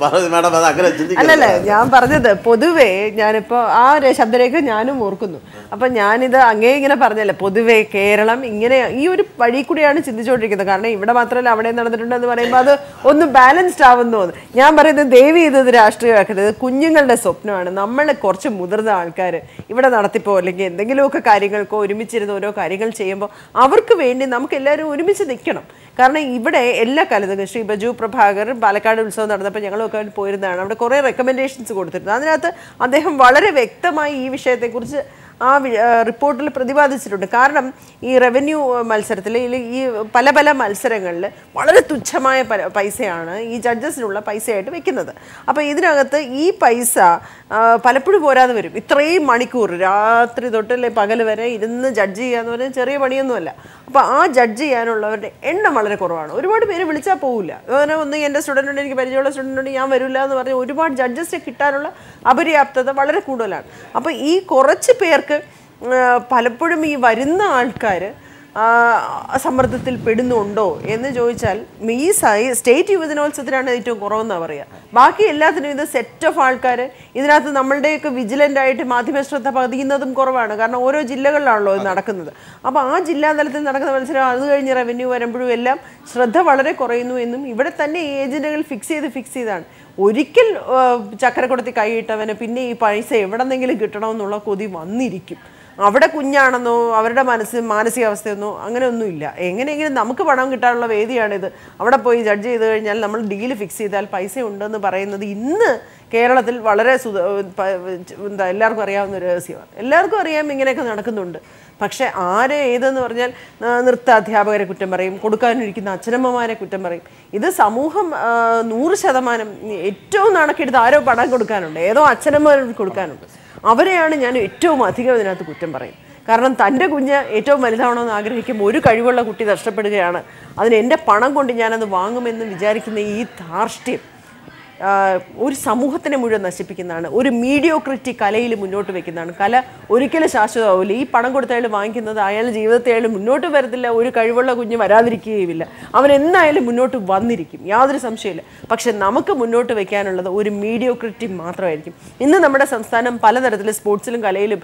മാഡം അത് അങ്ങനെ ചിന്തിക്കില്ല. ഞാൻ പറഞ്ഞത് പൊതുവേ ഞാനിപ്പോൾ ആ ശബ്ദരേഖ ഞാനും ഓർക്കുന്നു. അപ്പം ഞാനിത് അങ്ങേ ഇങ്ങനെ പറഞ്ഞല്ലേ, പൊതുവേ കേരളം ഇങ്ങനെ ഈ ഒരു വഴി കൂടിയാണ് ചിന്തിച്ചുകൊണ്ടിരിക്കുന്നത്. കാരണം ഇവിടെ മാത്രമല്ല അവിടെ നടന്നിട്ടുണ്ടെന്ന് പറയുമ്പോൾ അത് ഒന്ന് ബാലൻസ്ഡ് ആവുന്നു. ഞാൻ പറയുന്നത് ദയവ് ചെയ്തത് രാഷ്ട്രീയമാക്കരുത്. കുഞ്ഞുങ്ങളുടെ സ്വപ്നമാണ്. നമ്മൾ കുറച്ച് മുതിർന്ന ആൾക്കാർ ഇവിടെ നടത്തിപ്പോ അല്ലെങ്കിൽ എന്തെങ്കിലുമൊക്കെ കാര്യങ്ങൾക്കോ ഒരുമിച്ചിരുന്ന് ഓരോ കാര്യങ്ങൾ ചെയ്യുമ്പോൾ അവർക്ക് വേണ്ടി നമുക്ക് എല്ലാവരും ഒരുമിച്ച് നിൽക്കണം. കാരണം ഇവിടെ എല്ലാ കാലത്തും ശ്രീ ബജു പ്രഭാകർ പാലക്കാട് ഉത്സവം നടന്നപ്പോൾ ഞങ്ങളൊക്കെ പോയിരുന്നതാണ്. അവിടെ കുറേ റെക്കമെൻഡേഷൻസ് കൊടുത്തിരുന്നു. അതിനകത്ത് അദ്ദേഹം വളരെ വ്യക്തമായി ഈ വിഷയത്തെക്കുറിച്ച് ആ റിപ്പോർട്ടിൽ പ്രതിപാദിച്ചിട്ടുണ്ട്. കാരണം ഈ റവന്യൂ മത്സരത്തിൽ ഈ പല പല മത്സരങ്ങളിൽ വളരെ തുച്ഛമായ പൈസയാണ് ഈ ജഡ്ജസിനുള്ള പൈസയായിട്ട് വെക്കുന്നത്. അപ്പോൾ ഇതിനകത്ത് ഈ പൈസ പലപ്പോഴും പോരാതെ വരും. ഇത്രയും മണിക്കൂർ രാത്രി തൊട്ടല്ലേ പകൽ വരെ ഇരുന്ന് ജഡ്ജ് ചെയ്യാന്ന് പറഞ്ഞാൽ ചെറിയ പണിയൊന്നുമല്ല. അപ്പോൾ ആ ജഡ്ജ് ചെയ്യാനുള്ളവരുടെ എണ്ണം വളരെ കുറവാണ്. ഒരുപാട് പേര് വിളിച്ചാൽ പോകില്ല. അതുപോലെ ഒന്ന് എൻ്റെ സ്റ്റുഡൻ്റ് ഉണ്ട്, എനിക്ക് പരിചയമുള്ള സ്റ്റുഡൻ്റ് ഉണ്ട്, ഞാൻ വരില്ല എന്ന് പറഞ്ഞ് ഒരുപാട് ജഡ്ജസിനെ കിട്ടാനുള്ള അപര്യാപ്തത വളരെ കൂടുതലാണ്. അപ്പോൾ ഈ കുറച്ച് പേർക്ക് പലപ്പോഴും ഈ വരുന്ന ആൾക്കാർ സമ്മർദ്ദത്തിൽ പെടുന്നുണ്ടോ എന്ന് ചോദിച്ചാൽ ഈ സ്റ്റേറ്റ് യുവജനോത്സവത്തിനാണ് ഏറ്റവും കുറവെന്നാണ് പറയുക. ബാക്കി എല്ലാത്തിനും ഇത് സെറ്റ് ഓഫ് ആൾക്കാർ ഇതിനകത്ത് നമ്മളുടെയൊക്കെ വിജിലൻ്റ് ആയിട്ട് മാധ്യമ ശ്രദ്ധ പതിയുന്നതും കുറവാണ്. കാരണം ഓരോ ജില്ലകളിലാണല്ലോ ഇത് നടക്കുന്നത്. അപ്പോൾ ആ ജില്ലാ തലത്തിൽ നടക്കുന്ന മത്സരം അത് കഴിഞ്ഞ് റവന്യൂ വരുമ്പോഴും എല്ലാം ശ്രദ്ധ വളരെ കുറയുന്നു എന്നും ഇവിടെ തന്നെ ഈ ഏജൻറ്റുകൾ ഫിക്സ് ചെയ്താണ്. ഒരിക്കൽ ചക്കരക്കുടത്തി കൈയിട്ടവന് പിന്നെ ഈ പൈസ എവിടെന്നെങ്കിലും കിട്ടണമെന്നുള്ള കൊതി വന്നിരിക്കും. അവിടെ കുഞ്ഞാണെന്നോ അവരുടെ മാനസികാവസ്ഥയെന്നോ അങ്ങനെയൊന്നുമില്ല. എങ്ങനെയെങ്കിലും നമുക്ക് പണം കിട്ടാനുള്ള വേദിയാണിത്. അവിടെ പോയി ജഡ്ജ് ചെയ്ത് കഴിഞ്ഞാൽ നമ്മൾ ഡീല് ഫിക്സ് ചെയ്താൽ പൈസ ഉണ്ടെന്ന് പറയുന്നത് ഇന്ന് കേരളത്തിൽ വളരെ എല്ലാവർക്കും അറിയാവുന്ന ഒരു രഹസ്യമാണ്. എല്ലാവർക്കും അറിയാം ഇങ്ങനെയൊക്കെ നടക്കുന്നുണ്ട്. പക്ഷെ ഏതെന്ന് പറഞ്ഞാൽ നൃത്ത അധ്യാപകരെ കുറ്റം പറയും, കൊടുക്കാനിരിക്കുന്ന അച്ഛനമ്മമാരെ കുറ്റം പറയും. ഇത് സമൂഹം 100% ഏറ്റവും നാണക്കെടുത്ത് ആരോ പണം കൊടുക്കാനുണ്ട്, ഏതോ അച്ഛനമ്മമാർക്ക് കൊടുക്കാനുണ്ട്. അവരെയാണ് ഞാൻ ഏറ്റവും അധികം ഇതിനകത്ത് കുറ്റം പറയും. കാരണം തൻ്റെ കുഞ്ഞ് ഏറ്റവും വലുതാവണമെന്ന് ആഗ്രഹിക്കുമ്പോൾ ഒരു കഴിവുള്ള കുട്ടി നഷ്ടപ്പെടുകയാണ്. അതിന് എൻ്റെ പണം കൊണ്ട് ഞാനത് വാങ്ങുമെന്ന് വിചാരിക്കുന്ന ഈ ധാർഷ്ട്യം ഒരു സമൂഹത്തിനെ മുഴുവൻ നശിപ്പിക്കുന്നതാണ്. ഒരു മീഡിയോക്രിറ്റി കലയിൽ മുന്നോട്ട് വെക്കുന്നതാണ്. കല ഒരിക്കലും ശാശ്വതമാവില്ല. ഈ പണം കൊടുത്തയാൾ വാങ്ങിക്കുന്നത് അയാളുടെ ജീവിതത്തെ അയാൾ മുന്നോട്ട് വരത്തില്ല. ഒരു കഴിവുള്ള കുഞ്ഞ് വരാതിരിക്കുകയുമില്ല. അവൻ എന്നായാലും മുന്നോട്ട് വന്നിരിക്കും, യാതൊരു സംശയമില്ല. പക്ഷെ നമുക്ക് മുന്നോട്ട് വെക്കാനുള്ളത് ഒരു മീഡിയോക്രിറ്റി മാത്രമായിരിക്കും. ഇന്ന് നമ്മുടെ സംസ്ഥാനം പലതരത്തിൽ സ്പോർട്സിലും കലയിലും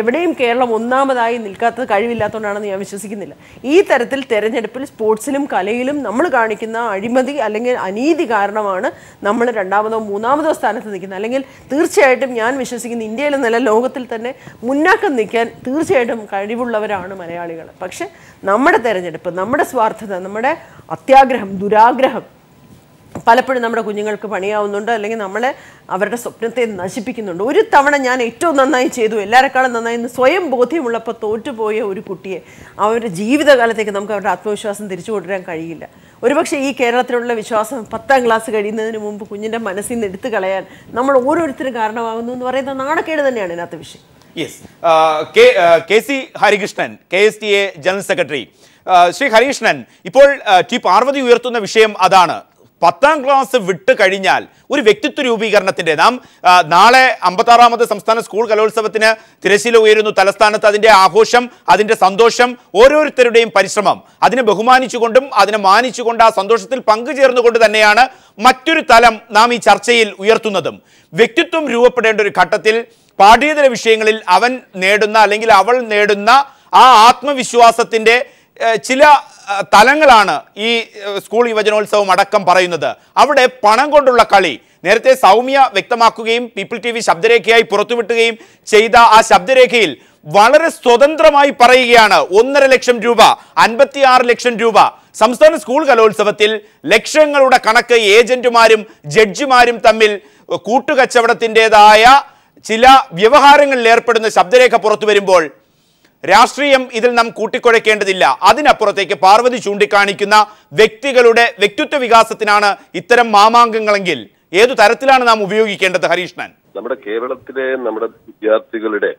എവിടെയും കേരളം ഒന്നാമതായി നിൽക്കാത്തത് കഴിവില്ലാത്തതുകൊണ്ടാണെന്ന് ഞാൻ വിശ്വസിക്കുന്നില്ല. ഈ തരത്തിൽ തെരഞ്ഞെടുപ്പിൽ സ്പോർട്സിലും കലയിലും നമ്മൾ കാണിക്കുന്ന അഴിമതി അല്ലെങ്കിൽ അനീതി കാരണമാണ് നമ്മൾ നമ്മൾ രണ്ടാമതോ മൂന്നാമതോ സ്ഥാനത്ത് നിൽക്കുന്നത്. അല്ലെങ്കിൽ തീർച്ചയായിട്ടും ഞാൻ വിശ്വസിക്കുന്ന ഇന്ത്യയിൽ നിന്നല്ല ലോകത്തിൽ തന്നെ മുന്നാക്കം നിൽക്കാൻ തീർച്ചയായിട്ടും കഴിവുള്ളവരാണ് മലയാളികൾ. പക്ഷെ നമ്മുടെ തെരഞ്ഞെടുപ്പ്, നമ്മുടെ സ്വാർത്ഥത, നമ്മുടെ അത്യാഗ്രഹം, ദുരാഗ്രഹം പലപ്പോഴും നമ്മുടെ കുഞ്ഞുങ്ങൾക്ക് പണിയാവുന്നുണ്ട്, അല്ലെങ്കിൽ നമ്മളെ അവരുടെ സ്വപ്നത്തെ നശിപ്പിക്കുന്നുണ്ട്. ഒരു തവണ ഞാൻ ഏറ്റവും നന്നായി ചെയ്തു, എല്ലാവരെക്കാളും നന്നായി എന്ന് സ്വയം ബോധ്യമുള്ളപ്പോൾ തോറ്റുപോയ ഒരു കുട്ടിയെ അവരുടെ ജീവിതകാലത്തേക്ക് നമുക്ക് അവരുടെ ആത്മവിശ്വാസം തിരിച്ചു കൊണ്ടുവരാൻ കഴിയില്ല. ഒരുപക്ഷെ ഈ കേരളത്തിലുള്ള വിശ്വാസം 10ാം ക്ലാസ് കഴിയുന്നതിന് മുമ്പ് കുഞ്ഞിൻ്റെ മനസ്സിൽ നിന്ന് എടുത്തു കളയാൻ നമ്മൾ ഓരോരുത്തരും കാരണമാകുന്നു എന്ന് പറയുന്ന നാണക്കേട് തന്നെയാണ് ഇതിനകത്ത് വിഷയം. Yes, K C Harikrishnan, KSTA general secretary. Shri Harikrishnan, ഇപ്പോൾ ടി പാർവതി ഉയർത്തുന്ന വിഷയം അതാണ്. 10ാം ക്ലാസ് വിട്ട് കഴിഞ്ഞാൽ ഒരു വ്യക്തിത്വ രൂപീകരണത്തിൻ്റെ നാളെ 56ാമത് സംസ്ഥാന സ്കൂൾ കലോത്സവത്തിന് തിരശ്ശീല ഉയരുന്നു തലസ്ഥാനത്ത്. അതിൻ്റെ ആഘോഷം, അതിൻ്റെ സന്തോഷം, ഓരോരുത്തരുടെയും പരിശ്രമം, അതിനെ ബഹുമാനിച്ചുകൊണ്ടും അതിനെ മാനിച്ചുകൊണ്ട് ആ സന്തോഷത്തിൽ പങ്കുചേർന്നുകൊണ്ട് തന്നെയാണ് മറ്റൊരു തലം നാം ഈ ചർച്ചയിൽ ഉയർത്തുന്നതും. വ്യക്തിത്വം രൂപപ്പെടേണ്ട ഒരു ഘട്ടത്തിൽ പാഠ്യേതര വിഷയങ്ങളിൽ അവൻ നേടുന്ന അല്ലെങ്കിൽ അവൾ നേടുന്ന ആ ആത്മവിശ്വാസത്തിൻ്റെ ചില തലങ്ങളാണ് ഈ സ്കൂൾ യുവജനോത്സവം അടക്കം പറയുന്നത്. അവിടെ പണം കൊണ്ടുള്ള കളി നേരത്തെ സൗമ്യ വ്യക്തമാക്കുകയും പീപ്പിൾ TV ശബ്ദരേഖയായി പുറത്തുവിട്ടുകയും ചെയ്ത ആ ശബ്ദരേഖയിൽ വളരെ സ്വതന്ത്രമായി പറയുകയാണ് 1.5 ലക്ഷം രൂപ, 56 ലക്ഷം രൂപ. സംസ്ഥാന സ്കൂൾ കലോത്സവത്തിൽ ലക്ഷങ്ങളുടെ കണക്ക് ഏജന്റുമാരും ജഡ്ജിമാരും തമ്മിൽ കൂട്ടുകച്ചവടത്തിൻ്റെതായ ചില വ്യവഹാരങ്ങളിൽ ഏർപ്പെടുന്ന ശബ്ദരേഖ പുറത്തു വരുമ്പോൾ രാഷ്ട്രീയം ഇതിൽ നാം കൂട്ടിക്കുഴയ്ക്കേണ്ടതില്ല. അതിനപ്പുറത്തേക്ക് പാർവതി ചൂണ്ടിക്കാണിക്കുന്ന വ്യക്തികളുടെ വ്യക്തിത്വ വികാസത്തിനാണ് ഇത്തരം മാമാങ്കങ്ങളെങ്കിൽ ഏതു തരത്തിലാണ് നാം ഉപയോഗിക്കേണ്ടത്? ഹരീഷ്ണൻ, നമ്മുടെ കേരളത്തിലെ നമ്മുടെ വിദ്യാർത്ഥികളുടെ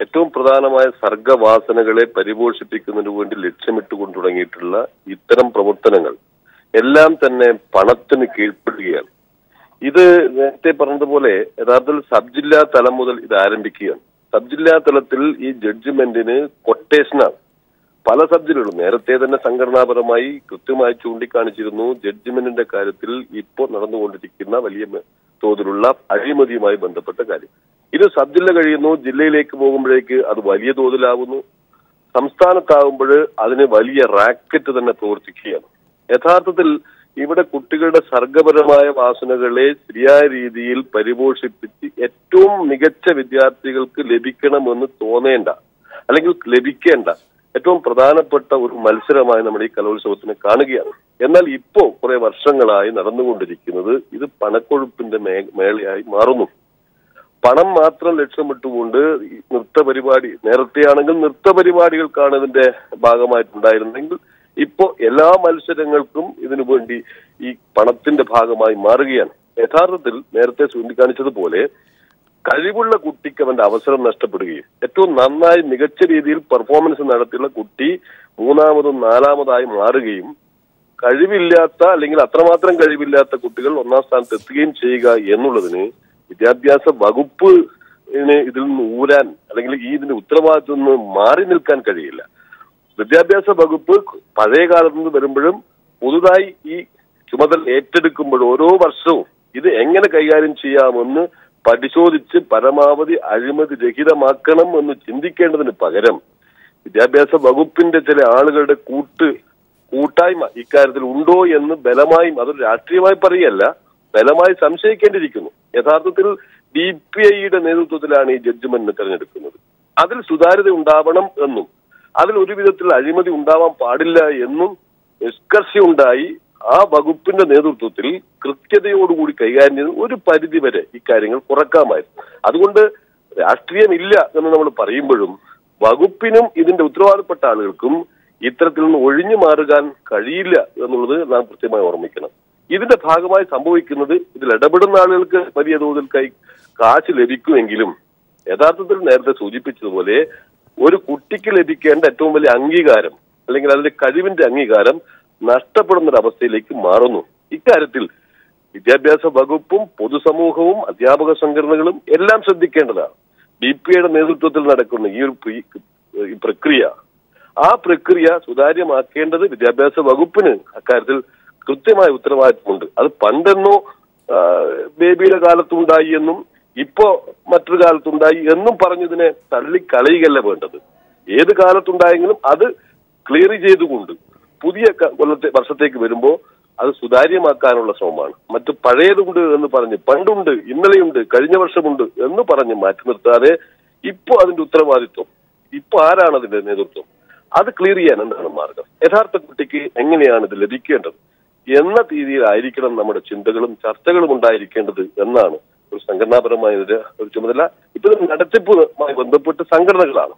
ഏറ്റവും പ്രധാനമായ സർഗവാസനകളെ പരിപോഷിപ്പിക്കുന്നതിന് വേണ്ടി ലക്ഷ്യമിട്ടുകൊണ്ട് തുടങ്ങിയിട്ടുള്ള ഇത്തരം പ്രവർത്തനങ്ങൾ എല്ലാം തന്നെ പണത്തിന് കീഴ്പ്പെടുകയാണ്. ഇത് നേരത്തെ പറഞ്ഞതുപോലെ യഥാർത്ഥത്തിൽ സബ് ജില്ലാ തലം മുതൽ ഇത് ആരംഭിക്കുകയാണ്. സബ് ജില്ലാ തലത്തിൽ ഈ ജഡ്ജ്മെന്റിന് കൊട്ടേഷനാണ് പല സബ് ജില്ലകളും. നേരത്തെ തന്നെ സംഘടനാപരമായി കൃത്യമായി ചൂണ്ടിക്കാണിച്ചിരുന്നു ജഡ്ജ്മെന്റിന്റെ കാര്യത്തിൽ ഇപ്പോൾ നടന്നുകൊണ്ടിരിക്കുന്ന വലിയ തോതിലുള്ള അഴിമതിയുമായി ബന്ധപ്പെട്ട കാര്യം. ഇത് സബ് ജില്ല കഴിയുന്നു, ജില്ലയിലേക്ക് പോകുമ്പോഴേക്ക് അത് വലിയ തോതിലാവുന്നു, സംസ്ഥാനത്താകുമ്പോൾ അതിന് വലിയ റാക്കറ്റ് തന്നെ പ്രവർത്തിക്കുകയാണ്. യഥാർത്ഥത്തിൽ ഇവിടെ കുട്ടികളുടെ സർഗപരമായ വാസനകളെ ശരിയായ രീതിയിൽ പരിപോഷിപ്പിച്ച് ഏറ്റവും മികച്ച വിദ്യാർത്ഥികൾക്ക് ലഭിക്കണമെന്ന് തോന്നേണ്ട അല്ലെങ്കിൽ ലഭിക്കേണ്ട ഏറ്റവും പ്രധാനപ്പെട്ട ഒരു മത്സരമായി നമ്മൾ ഈ കലോത്സവത്തിനെ കാണുകയാണ്. എന്നാൽ ഇപ്പോ കുറെ വർഷങ്ങളായി നടന്നുകൊണ്ടിരിക്കുന്നത് ഇത് പണക്കൊഴുപ്പിന്റെ മേളയായി മാറുന്നു. പണം മാത്രം ലക്ഷ്യമിട്ടുകൊണ്ട് നൃത്തപരിപാടി, നേരത്തെയാണെങ്കിൽ നൃത്തപരിപാടികൾക്കാണ് ഇതിന്റെ ഭാഗമായിട്ടുണ്ടായിരുന്നെങ്കിൽ ഇപ്പോ എല്ലാ മത്സരങ്ങൾക്കും ഇതിനു വേണ്ടി ഈ പണത്തിന്റെ ഭാഗമായി മാറുകയാണ്. യഥാർത്ഥത്തിൽ നേരത്തെ ചൂണ്ടിക്കാണിച്ചതുപോലെ കഴിവുള്ള കുട്ടിക്ക് അവന്റെ അവസരം നഷ്ടപ്പെടുകയും ഏറ്റവും നന്നായി മികച്ച രീതിയിൽ പെർഫോമൻസ് നടത്തിയുള്ള കുട്ടി 3ാമതും 4ാമതായി മാറുകയും കഴിവില്ലാത്ത അല്ലെങ്കിൽ അത്രമാത്രം കഴിവില്ലാത്ത കുട്ടികൾ 1ാം സ്ഥാനത്ത് എത്തുകയും ചെയ്യുക എന്നുള്ളതിന് വിദ്യാഭ്യാസ വകുപ്പ് ഇതിൽ നിന്ന് ഊരാൻ അല്ലെങ്കിൽ ഇതിന്റെ ഉത്തരവാദിത്വം നിന്ന് മാറി നിൽക്കാൻ കഴിയില്ല. വിദ്യാഭ്യാസ വകുപ്പ് പഴയ കാലത്ത് നിന്ന് വരുമ്പോഴും പുതുതായി ഈ ചുമതല ഏറ്റെടുക്കുമ്പോൾ ഓരോ വർഷവും ഇത് എങ്ങനെ കൈകാര്യം ചെയ്യാമെന്ന് പരിശോധിച്ച് പരമാവധി അഴിമതി രഹിതമാക്കണം എന്ന് ചിന്തിക്കേണ്ടതിന് പകരം വിദ്യാഭ്യാസ വകുപ്പിന്റെ ചില ആളുകളുടെ കൂട്ടായ്മ ഇക്കാര്യത്തിൽ ഉണ്ടോ എന്ന് ബലമായും, അതൊരു രാഷ്ട്രീയമായി പറയല്ല, ബലമായി സംശയിക്കേണ്ടിയിരിക്കുന്നു. യഥാർത്ഥത്തിൽ DPIയുടെ നേതൃത്വത്തിലാണ് ഈ ജഡ്ജ്മെന്റിനെ തെരഞ്ഞെടുക്കുന്നത്. അതിൽ സുതാര്യത ഉണ്ടാവണം എന്നും അതിൽ ഒരു വിധത്തിൽ അഴിമതി ഉണ്ടാവാൻ പാടില്ല എന്നും നിഷ്കർഷയുണ്ടായി ആ വകുപ്പിന്റെ നേതൃത്വത്തിൽ കൃത്യതയോടുകൂടി കൈകാര്യം ചെയ്ത് ഒരു പരിധി വരെ ഇക്കാര്യങ്ങൾ കുറക്കാമായിരുന്നു. അതുകൊണ്ട് രാഷ്ട്രീയമില്ല എന്ന് നമ്മൾ പറയുമ്പോഴും വകുപ്പിനും ഇതിന്റെ ഉത്തരവാദപ്പെട്ട ആളുകൾക്കും ഇത്തരത്തിൽ നിന്ന് ഒഴിഞ്ഞു മാറുവാൻ കഴിയില്ല എന്നുള്ളത് നാം കൃത്യമായി ഓർമ്മിക്കണം. ഇതിന്റെ ഭാഗമായി സംഭവിക്കുന്നത് ഇതിൽ ഇടപെടുന്ന ആളുകൾക്ക് വലിയ തോതിൽ കാശ് ലഭിക്കുമെങ്കിലും യഥാർത്ഥത്തിൽ നേരത്തെ സൂചിപ്പിച്ചതുപോലെ ഒരു കുട്ടിക്ക് ലഭിക്കേണ്ട ഏറ്റവും വലിയ അംഗീകാരം അല്ലെങ്കിൽ അതിന്റെ കഴിവിന്റെ അംഗീകാരം നഷ്ടപ്പെടുന്നൊരവസ്ഥയിലേക്ക് മാറുന്നു. ഇക്കാര്യത്തിൽ വിദ്യാഭ്യാസ വകുപ്പും പൊതുസമൂഹവും അധ്യാപക സംഘടനകളും എല്ലാം ശ്രദ്ധിക്കേണ്ടതാണ്. DPIയുടെ നേതൃത്വത്തിൽ നടക്കുന്ന ഈ ഒരു പ്രക്രിയ, ആ പ്രക്രിയ സുതാര്യമാക്കേണ്ടത് വിദ്യാഭ്യാസ വകുപ്പിന് അക്കാര്യത്തിൽ കൃത്യമായ ഉത്തരവാദിത്വമുണ്ട്. അത് പണ്ടെന്നോ ബേബിയുടെ കാലത്തുണ്ടായി എന്നും ഇപ്പോ മറ്റൊരു കാലത്തുണ്ടായി എന്നും പറഞ്ഞതിനെ തള്ളിക്കളയുകയല്ല വേണ്ടത്. ഏത് കാലത്തുണ്ടായെങ്കിലും അത് ക്ലിയർ ചെയ്തുകൊണ്ട് പുതിയ വർഷത്തേക്ക് വരുമ്പോൾ അത് സുതാര്യമാക്കാനുള്ള ശ്രമമാണ്. മറ്റു പഴയതുണ്ട് എന്ന് പറഞ്ഞ് പണ്ടുണ്ട്, ഇന്നലെയുണ്ട്, കഴിഞ്ഞ വർഷമുണ്ട് എന്ന് പറഞ്ഞ് മാറ്റി നിർത്താതെ ഇപ്പൊ അതിന്റെ ഉത്തരവാദിത്വം, ഇപ്പൊ ആരാണ് അതിന്റെ നേതൃത്വം, അത് ക്ലിയർ ചെയ്യാൻ എന്താണ് മാർഗം, യഥാർത്ഥ കുട്ടിക്ക് എങ്ങനെയാണ് ഇത് ലഭിക്കേണ്ടത് എന്ന രീതിയിലായിരിക്കണം നമ്മുടെ ചിന്തകളും ചർച്ചകളും ഉണ്ടായിരിക്കേണ്ടത് എന്നാണ് ഒരു സംഘടനാപരമായ ഒരു ചുമതല. ഇപ്പൊ നടത്തിപ്പുമായി ബന്ധപ്പെട്ട് സംഘടനകളാണ്,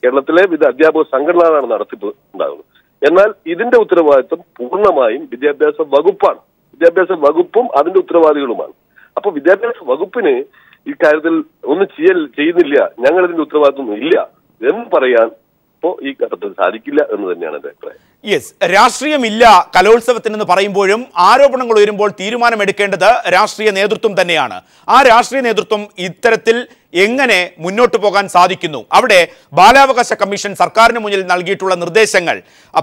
കേരളത്തിലെ അധ്യാപക സംഘടനകളാണ് നടത്തിപ്പ് ഉണ്ടാകുന്നത്. എന്നാൽ ഇതിന്റെ ഉത്തരവാദിത്വം പൂർണ്ണമായും വിദ്യാഭ്യാസ വകുപ്പാണ്. വിദ്യാഭ്യാസ വകുപ്പും അതിന്റെ ഉത്തരവാദികളുമാണ്. അപ്പൊ വിദ്യാഭ്യാസ വകുപ്പിന് ഇക്കാര്യത്തിൽ ഒന്നും ചെയ്യുന്നില്ല, ഞങ്ങൾ ഇതിന്റെ ഉത്തരവാദിത്വം ഇല്ല എന്ന് പറയാൻ ഇപ്പോ ഈ ഘട്ടത്തിൽ സാധിക്കില്ല എന്ന് തന്നെയാണ് എന്റെ അഭിപ്രായം. യെസ്, രാഷ്ട്രീയമില്ല കലോത്സവത്തിനെന്ന് പറയുമ്പോഴും ആരോപണങ്ങൾ ഉയരുമ്പോൾ തീരുമാനമെടുക്കേണ്ടത് രാഷ്ട്രീയ നേതൃത്വം തന്നെയാണ്. ആ രാഷ്ട്രീയ നേതൃത്വം ഇത്തരത്തിൽ എങ്ങനെ മുന്നോട്ട് പോകാൻ സാധിക്കുന്നു? അവിടെ ബാലാവകാശ കമ്മീഷൻ സർക്കാരിന് മുന്നിൽ നൽകിയിട്ടുള്ള നിർദ്ദേശങ്ങൾ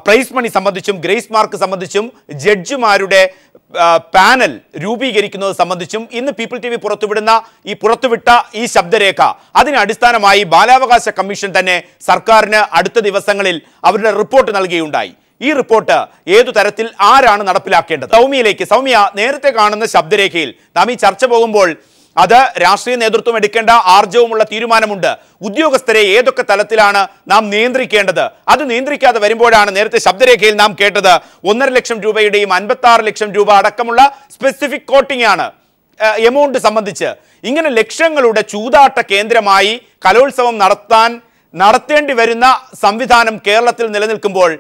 പ്രൈസ് മണി സംബന്ധിച്ചും ഗ്രേസ് മാർക്ക് സംബന്ധിച്ചും ജഡ്ജിമാരുടെ പാനൽ രൂപീകരിക്കുന്നത് സംബന്ധിച്ചും ഇന്ന് പീപ്പിൾ TV പുറത്തുവിട്ട ഈ ശബ്ദരേഖ, അതിന് അടിസ്ഥാനമായി ബാലാവകാശ കമ്മീഷൻ തന്നെ സർക്കാരിന് അടുത്ത ദിവസങ്ങളിൽ അവരുടെ റിപ്പോർട്ട് നൽകുകയുണ്ടായി. ഈ റിപ്പോർട്ട് ഏതു തരത്തിൽ ആരാണ് നടപ്പിലാക്കേണ്ടത്? സൗമ്യ, നേരത്തെ കാണുന്ന ശബ്ദരേഖയിൽ നാം ഈ ചർച്ച പോകുമ്പോൾ അത് രാഷ്ട്രീയ നേതൃത്വം എടുക്കേണ്ട ആർജവുമുള്ള തീരുമാനമുണ്ട്. ഉദ്യോഗസ്ഥരെ ഏതൊക്കെ തലത്തിലാണ് നാം നിയന്ത്രിക്കേണ്ടത്, അത് നിയന്ത്രിക്കാതെ വരുമ്പോഴാണ് നേരത്തെ ശബ്ദരേഖയിൽ നാം കേട്ടത് 1.5 ലക്ഷം രൂപയുടെയും 56 ലക്ഷം രൂപ അടക്കമുള്ള സ്പെസിഫിക് കോട്ടിംഗ് ആണ് എമൗണ്ട് സംബന്ധിച്ച്. ഇങ്ങനെ ലക്ഷങ്ങളുടെ ചൂതാട്ട കേന്ദ്രമായി കലോത്സവം നടത്തേണ്ടി വരുന്ന സംവിധാനം കേരളത്തിൽ നിലനിൽക്കുമ്പോൾ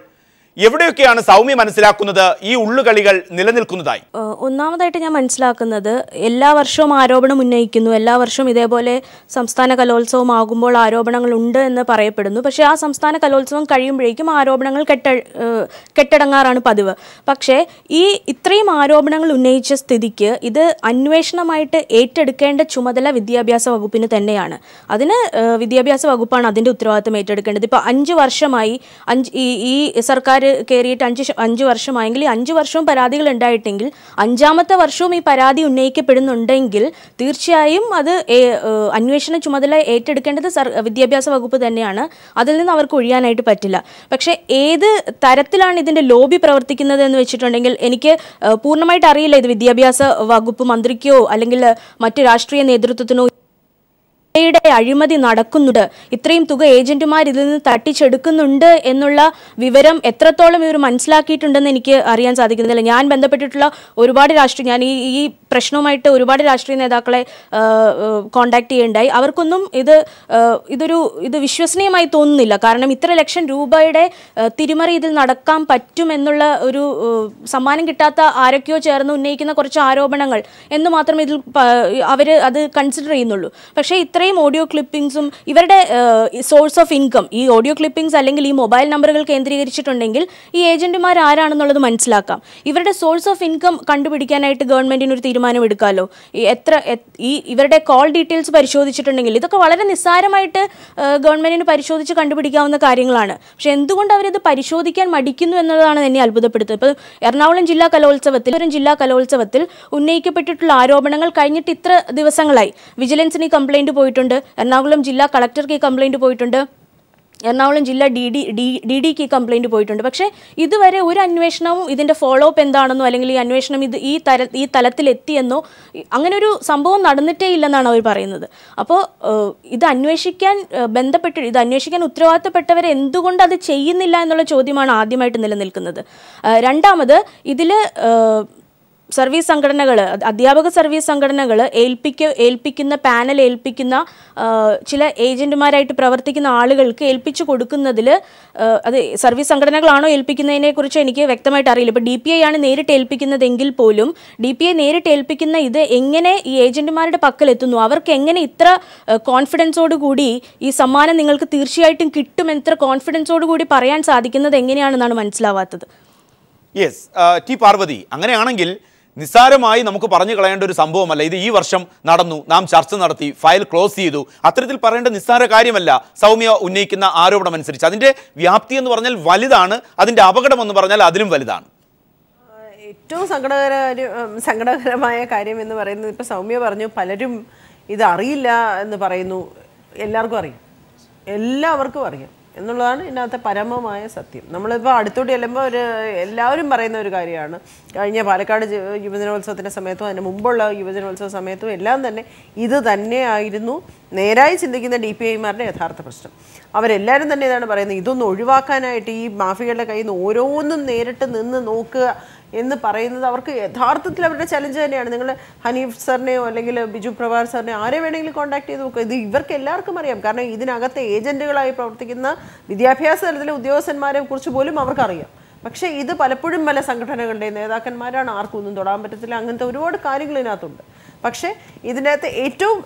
എവിടെയൊക്കെയാണ് സൗമ്യ മനസ്സിലാക്കുന്നത് ഈ ഉള്ളുകളികൾ നിലനിൽക്കുന്നതായി? ഒന്നാമതായിട്ട് ഞാൻ മനസ്സിലാക്കുന്നത്, എല്ലാ വർഷവും ആരോപണം ഉന്നയിക്കുന്നു, എല്ലാ വർഷവും ഇതേപോലെ സംസ്ഥാന കലോത്സവം ആകുമ്പോൾ ആരോപണങ്ങൾ ഉണ്ട് എന്ന് പറയപ്പെടുന്നു. പക്ഷേ ആ സംസ്ഥാന കലോത്സവം കഴിയുമ്പോഴേക്കും ആരോപണങ്ങൾ കെട്ടടങ്ങാറാണ് പതിവ്. പക്ഷേ ഇത്രയും ആരോപണങ്ങൾ ഉന്നയിച്ച സ്ഥിതിക്ക് ഇത് അന്വേഷണമായിട്ട് ഏറ്റെടുക്കേണ്ട ചുമതല വിദ്യാഭ്യാസ വകുപ്പിന് തന്നെയാണ്. അതിന് വിദ്യാഭ്യാസ വകുപ്പാണ് അതിൻ്റെ ഉത്തരവാദിത്തം ഏറ്റെടുക്കേണ്ടത്. ഇപ്പോൾ 5 വർഷമായി ഈ സർക്കാർ കയറിയിട്ട് 5 വർഷമായെങ്കിൽ ഈ 5 വർഷവും പരാതികൾ ഉണ്ടായിട്ടെങ്കിൽ 5ാമത്തെ വർഷവും ഈ പരാതി ഉന്നയിക്കപ്പെടുന്നുണ്ടെങ്കിൽ തീർച്ചയായും അത് അന്വേഷണ ചുമതല ഏറ്റെടുക്കേണ്ടത് വിദ്യാഭ്യാസ വകുപ്പ് തന്നെയാണ്. അതിൽ നിന്ന് അവർക്ക് ഒഴിയാനായിട്ട് പറ്റില്ല. പക്ഷേ ഏത് തരത്തിലാണ് ഇതിൻ്റെ ലോബി പ്രവർത്തിക്കുന്നത് എന്ന് വെച്ചിട്ടുണ്ടെങ്കിൽ എനിക്ക് പൂർണ്ണമായിട്ട് അറിയില്ല. ഇത് വിദ്യാഭ്യാസ വകുപ്പ് മന്ത്രിക്കോ അല്ലെങ്കിൽ മറ്റ് രാഷ്ട്രീയ നേതൃത്വത്തിനോ അഴിമതി നടക്കുന്നുണ്ട്, ഇത്രയും തുക ഏജന്റുമാർ ഇതിൽ നിന്ന് തട്ടിച്ചെടുക്കുന്നുണ്ട് എന്നുള്ള വിവരം എത്രത്തോളം ഇവർ മനസ്സിലാക്കിയിട്ടുണ്ടെന്ന് എനിക്ക് അറിയാൻ സാധിക്കുന്നില്ല. ഞാൻ ബന്ധപ്പെട്ടിട്ടുള്ള ഒരുപാട് ഞാൻ ഈ പ്രശ്നവുമായിട്ട് ഒരുപാട് രാഷ്ട്രീയ നേതാക്കളെ കോണ്ടാക്ട് ചെയ്യുകയുണ്ടായി. അവർക്കൊന്നും ഇത് വിശ്വസനീയമായി തോന്നുന്നില്ല. കാരണം ഇത്ര ലക്ഷം രൂപയുടെ തിരിമറി ഇതിൽ നടക്കാൻ പറ്റുമെന്നുള്ള ഒരു സമ്മാനം കിട്ടാത്ത ആരൊക്കെയോ ചേർന്ന് ഉന്നയിക്കുന്ന കുറച്ച് ആരോപണങ്ങൾ എന്ന് മാത്രമേ ഇതിൽ അവർ അത് കൺസിഡർ ചെയ്യുന്നുള്ളൂ. പക്ഷേ ഇത്രയും ഓഡിയോ ക്ലിപ്പിംഗ്സും ഇവരുടെ സോഴ്സ് ഓഫ് ഇൻകം, ഈ ഓഡിയോ ക്ലിപ്പിംഗ്സ് അല്ലെങ്കിൽ ഈ മൊബൈൽ നമ്പറുകൾ കേന്ദ്രീകരിച്ചിട്ടുണ്ടെങ്കിൽ ഈ ഏജന്റുമാർ ആരാണെന്നുള്ളത് മനസ്സിലാക്കാം. ഇവരുടെ സോഴ്സ് ഓഫ് ഇൻകം കണ്ടുപിടിക്കാനായിട്ട് ഗവൺമെന്റിന് ഒരു തീരുമാനം എടുക്കാമല്ലോ. ഇവരുടെ കോൾ ഡീറ്റെയിൽസ് പരിശോധിച്ചിട്ടുണ്ടെങ്കിൽ ഇതൊക്കെ വളരെ നിസ്സാരമായിട്ട് ഗവൺമെന്റിന് പരിശോധിച്ച് കണ്ടുപിടിക്കാവുന്ന കാര്യങ്ങളാണ്. പക്ഷെ എന്തുകൊണ്ട് അവരിത് പരിശോധിക്കാൻ മടിക്കുന്നു എന്നുള്ളതാണ് എന്നെ അത്ഭുതപ്പെടുത്തുന്നത്. ഇപ്പോൾ എറണാകുളം ജില്ലാ കലോത്സവത്തിൽ ഉന്നയിക്കപ്പെട്ടിട്ടുള്ള ആരോപണങ്ങൾ കഴിഞ്ഞിട്ട് ഇത്ര ദിവസങ്ങളായി. വിജിലൻസിന് കംപ്ലൈന്റ് പോയിട്ടുണ്ട്, എറണാകുളം ജില്ലാ കളക്ടർക്ക് കംപ്ലൈന്റ് പോയിട്ടുണ്ട്, എറണാകുളം ജില്ലാ DDക്ക് കംപ്ലൈന്റ് പോയിട്ടുണ്ട്. പക്ഷേ ഇതുവരെ ഒരു അന്വേഷണവും ഇതിൻ്റെ ഫോളോ അപ്പ് എന്താണെന്നോ അല്ലെങ്കിൽ ഈ അന്വേഷണം ഈ തലത്തിലെത്തിയെന്നോ അങ്ങനെ ഒരു സംഭവം നടന്നിട്ടേ ഇല്ലെന്നാണ് അവർ പറയുന്നത്. അപ്പോൾ ഇത് അന്വേഷിക്കാൻ ഉത്തരവാദിത്തപ്പെട്ടവരെ എന്തുകൊണ്ട് അത് ചെയ്യുന്നില്ല എന്നുള്ള ചോദ്യമാണ് ആദ്യമായിട്ട് നിലനിൽക്കുന്നത്. രണ്ടാമത് ഇതിൽ സർവീസ് സംഘടനകൾ, അധ്യാപക സർവീസ് സംഘടനകൾ പാനൽ ഏൽപ്പിക്കുന്ന ചില ഏജന്റുമാരായിട്ട് പ്രവർത്തിക്കുന്ന ആളുകൾക്ക് ഏൽപ്പിച്ചു കൊടുക്കുന്നതിൽ, അത് സർവീസ് സംഘടനകളാണോ ഏൽപ്പിക്കുന്നതിനെ കുറിച്ച് എനിക്ക് വ്യക്തമായിട്ട് അറിയില്ല. ഇപ്പോൾ DPI ആണ് നേരിട്ട് ഏൽപ്പിക്കുന്നതെങ്കിൽ പോലും DPI നേരിട്ട് ഏൽപ്പിക്കുന്ന ഇത് എങ്ങനെ ഈ ഏജന്റുമാരുടെ പക്കലെത്തുന്നു, അവർക്ക് എങ്ങനെ ഇത്ര കോൺഫിഡൻസോടുകൂടി ഈ സമ്മാനം നിങ്ങൾക്ക് തീർച്ചയായിട്ടും കിട്ടും എത്ര കോൺഫിഡൻസോടുകൂടി പറയാൻ സാധിക്കുന്നത് എങ്ങനെയാണെന്നാണ് മനസ്സിലാവാത്തത്. യെസ്, ടി പാർവതി, അങ്ങനെയാണെങ്കിൽ നിസ്സാരമായി നമുക്ക് പറഞ്ഞു കളയേണ്ട ഒരു സംഭവമല്ല ഇത്. ഈ വർഷം നടന്നു, നാം ചർച്ച നടത്തി, ഫയൽ ക്ലോസ് ചെയ്തു, അത്തരത്തിൽ പറയേണ്ട നിസ്സാര കാര്യമല്ല. സൗമ്യ ഉന്നയിക്കുന്ന ആരോപണം അനുസരിച്ച് അതിൻ്റെ വ്യാപ്തി എന്ന് പറഞ്ഞാൽ വലുതാണ്, അതിൻ്റെ അപകടം എന്ന് പറഞ്ഞാൽ അതിലും വലുതാണ്. ഏറ്റവും സങ്കടകരമായ കാര്യം എന്ന് പറയുന്നത്, ഇപ്പോൾ സൗമ്യ പറഞ്ഞു പലരും ഇത് അറിയില്ല എന്ന് പറയുന്നു. എല്ലാവർക്കും അറിയാം, എല്ലാവർക്കും അറിയാം. എന്നുള്ളതാണ് ഇതിനകത്തെ പരമമായ സത്യം. നമ്മളിപ്പോൾ അടുത്തോട്ട് ചെല്ലുമ്പോൾ എല്ലാവരും പറയുന്ന ഒരു കാര്യമാണ്, കഴിഞ്ഞ പാലക്കാട് യുവജനോത്സവത്തിൻ്റെ സമയത്തും അതിന് മുമ്പുള്ള യുവജനോത്സവ സമയത്തും എല്ലാം തന്നെ ഇത് തന്നെയായിരുന്നു നേരായി ചിന്തിക്കുന്ന DPIമാരുടെ യഥാർത്ഥ പ്രശ്നം. അവരെല്ലാവരും തന്നെ ഇതാണ് പറയുന്നത്, ഇതൊന്നും ഒഴിവാക്കാനായിട്ട് ഈ മാഫിയകളുടെ കയ്യിൽ നിന്ന് ഓരോന്നും നേരിട്ട് നിന്ന് നോക്കുക എന്ന് പറയുന്നത് അവർക്ക് യഥാർത്ഥത്തിൽ അവരുടെ ചലഞ്ച് തന്നെയാണ്. നിങ്ങൾ ഹനീഫ് സാറിനെയോ അല്ലെങ്കിൽ ബിജു പ്രഭാകർ സാറിനെയോ ആരെ വേണമെങ്കിലും കോൺടാക്ട് ചെയ്ത് നോക്കുക. ഇത് ഇവർക്ക് എല്ലാവർക്കും അറിയാം. കാരണം ഇതിനകത്തെ ഏജന്റുകളായി പ്രവർത്തിക്കുന്ന വിദ്യാഭ്യാസ തലത്തിലെ ഉദ്യോഗസ്ഥന്മാരെ കുറിച്ച് പോലും അവർക്കറിയാം. പക്ഷേ ഇത് പലപ്പോഴും പല സംഘടനകളുടെ നേതാക്കന്മാരാണ്, ആർക്കും ഒന്നും തൊടാൻ പറ്റത്തില്ല. അങ്ങനത്തെ ഒരുപാട് കാര്യങ്ങൾ ഇതിനകത്തുണ്ട്. പക്ഷേ ഇതിനകത്ത് ഏറ്റവും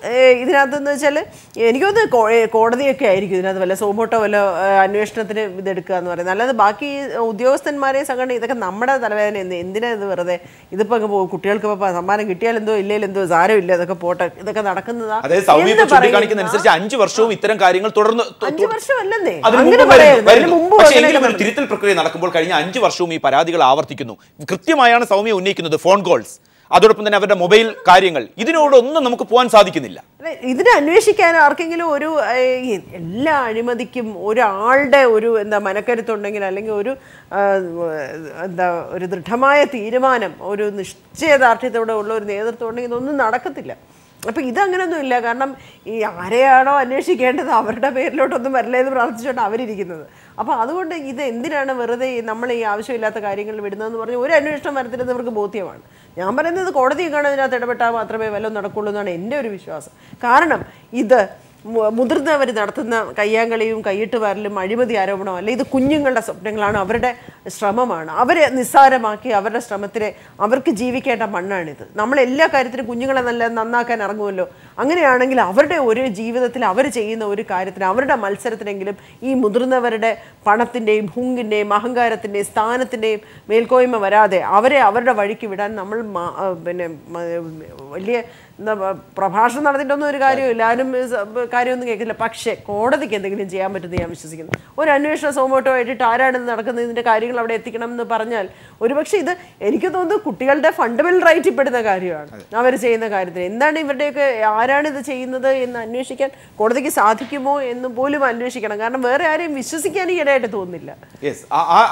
ഇതിനകത്തെന്ന് വെച്ചാൽ എനിക്കൊന്ന് കോടതിയൊക്കെ ആയിരിക്കും ഇതിനകത്ത് വല്ല സോമോട്ടോ വല്ല അന്വേഷണത്തിന് ഇതെടുക്കുക എന്ന് പറയുന്നത്. അല്ലാതെ ബാക്കി ഉദ്യോഗസ്ഥന്മാരെ സംഘടന ഇതൊക്കെ നമ്മുടെ തലവേദന എന്തിനാ ഇത് വെറുതെ ഇതിപ്പോൾ അങ്ങ് പോകും. കുട്ടികൾക്ക് ഇപ്പോൾ സമ്മാനം കിട്ടിയാലെന്തോ ഇല്ലെന്തോ സാരമില്ല, ഇതൊക്കെ പോട്ടെ, ഇതൊക്കെ നടക്കുന്നതാ. 5 വർഷവും ഇത്തരം കാര്യങ്ങൾ തുടർന്ന് 5 വർഷമല്ലെന്നേ അങ്ങനെ പറയാം. മുമ്പ് തിരുത്തൽ പ്രക്രിയ നടക്കുമ്പോൾ കഴിഞ്ഞ 5 വർഷവും ഈ പരാതികൾ ആവർത്തിക്കുന്നു. കൃത്യമായാണ് സൗമ്യ ഉന്നയിക്കുന്നത് ഫോൺ കോൾസ്, അതോടൊപ്പം തന്നെ അവരുടെ മൊബൈൽ കാര്യങ്ങൾ. ഇതിനോടൊന്നും നമുക്ക് പോകാൻ സാധിക്കുന്നില്ല. ഇതിനെ അന്വേഷിക്കാൻ ആർക്കെങ്കിലും ഒരു എല്ലാ അഴിമതിക്കും ഒരാളുടെ ഒരു മനക്കരുത്തുണ്ടെങ്കിൽ, അല്ലെങ്കിൽ ഒരു ഒരു ദൃഢമായ തീരുമാനം, ഒരു നിശ്ചയദാർഢ്യത്തോടെ ഉള്ള ഒരു നേതൃത്വം ഉണ്ടെങ്കിൽ ഇതൊന്നും നടക്കത്തില്ല. അപ്പം ഇതങ്ങനെയൊന്നും ഇല്ല. കാരണം ഈ ആരെയാണോ അന്വേഷിക്കേണ്ടത് അവരുടെ പേരിലോട്ടൊന്നും വരില്ലെന്ന് പ്രാർത്ഥിച്ചുകൊണ്ട് അവരിയ്ക്കുന്നത്. അപ്പോൾ അതുകൊണ്ട് ഇത് എന്തിനാണ് വെറുതെ നമ്മൾ ഈ ആവശ്യമില്ലാത്ത കാര്യങ്ങൾ വിടുന്നതെന്ന് പറഞ്ഞ് ഒരു അന്വേഷണം വരത്തില്ലെന്ന് ഇവർക്ക് ബോധ്യമാണ്. ഞാൻ പറയുന്നത് കോടതിയെ കാണാൻ ഇതിനകത്ത് ഇടപെട്ടാൽ മാത്രമേ വല്ലതും നടക്കുള്ളൂ എന്നാണ് എൻ്റെ ഒരു വിശ്വാസം. കാരണം ഇത് മുതിർന്നവർ നടത്തുന്ന കയ്യാങ്കളിയും കൈയിട്ട് വരലും അഴിമതി ആരോപണമല്ല, ഇത് കുഞ്ഞുങ്ങളുടെ സ്വപ്നങ്ങളാണ്, അവരുടെ ശ്രമമാണ്. അവരെ നിസ്സാരമാക്കി അവരുടെ ശ്രമത്തിനെ അവർക്ക് ജീവിക്കേണ്ട മണ്ണാണിത്. നമ്മൾ എല്ലാ കാര്യത്തിനും കുഞ്ഞുങ്ങളെ നന്നാക്കാൻ ഇറങ്ങുമല്ലോ. അങ്ങനെയാണെങ്കിൽ അവരുടെ ഒരു ജീവിതത്തിൽ അവർ ചെയ്യുന്ന ഒരു കാര്യത്തിന്, അവരുടെ മത്സരത്തിനെങ്കിലും ഈ മുതിർന്നവരുടെ പണത്തിൻ്റെയും ഹുങ്കിൻ്റെയും അഹങ്കാരത്തിൻ്റെയും സ്ഥാനത്തിൻ്റെയും മേൽക്കോയ്മ വരാതെ അവരെ അവരുടെ വഴിക്ക് വിടാൻ നമ്മൾ വലിയ പ്രഭാഷണം നടത്തിയിട്ടൊന്നും ഒരു കാര്യമില്ല, ആരും കാര്യമൊന്നും കേൾക്കില്ല. പക്ഷേ കോടതിക്ക് എന്തെങ്കിലും ചെയ്യാൻ പറ്റുമെന്ന് ഞാൻ വിശ്വസിക്കുന്നു. ഒരു അന്വേഷണ സോമോട്ടോ ആയിട്ട് ആരാണ് നടക്കുന്നത്, ഇതിൻ്റെ കാര്യങ്ങൾ അവിടെ എത്തിക്കണം എന്ന് പറഞ്ഞാൽ ഒരുപക്ഷെ ഇത് എനിക്ക് തോന്നുന്നു കുട്ടികളുടെ ഫണ്ടമെന്റൽ റൈറ്റിൽ പെടുന്ന കാര്യമാണ്. അവർ ചെയ്യുന്ന കാര്യത്തിന് എന്താണ് ഇവരുടെയൊക്കെ ആരാണ് ഇത് ചെയ്യുന്നത് എന്ന് അന്വേഷിക്കാൻ കോടതിക്ക് സാധിക്കുമോ എന്ന് പോലും അന്വേഷിക്കണം. കാരണം വേറെ ആരെയും വിശ്വസിക്കാൻ ഈയിടെയായിട്ട് തോന്നുന്നില്ല.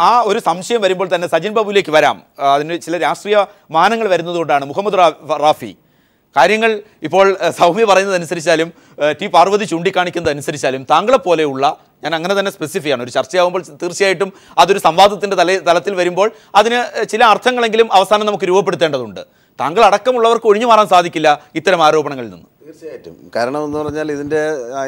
ആ ഒരു സംശയം വരുമ്പോൾ തന്നെ സജിൻ ബാബുവിലേക്ക് വരാം. അതിന് ചില രാഷ്ട്രീയ മാനങ്ങൾ വരുന്നതുകൊണ്ടാണ്. മുഹമ്മദ് റാഫി, കാര്യങ്ങൾ ഇപ്പോൾ സൗമ്യ പറയുന്നതനുസരിച്ചാലും ടി പാർവതി ചൂണ്ടിക്കാണിക്കുന്നതനുസരിച്ചാലും താങ്കളെപ്പോലെയുള്ള, ഞാൻ അങ്ങനെ തന്നെ സ്പെസിഫൈ ആണ്, ഒരു ചർച്ചയാകുമ്പോൾ തീർച്ചയായിട്ടും അതൊരു സംവാദത്തിൻ്റെ തലത്തിൽ വരുമ്പോൾ അതിന് ചില അർത്ഥങ്ങളെങ്കിലും അവസാനം നമുക്ക് രൂപപ്പെടുത്തേണ്ടതുണ്ട്. താങ്കൾ അടക്കമുള്ളവർക്ക് ഒഴിഞ്ഞു മാറാൻ സാധിക്കില്ല ഇത്തരം ആരോപണങ്ങളിൽ നിന്ന്. തീർച്ചയായിട്ടും. കാരണം എന്ന് പറഞ്ഞാൽ ഇതിൻ്റെ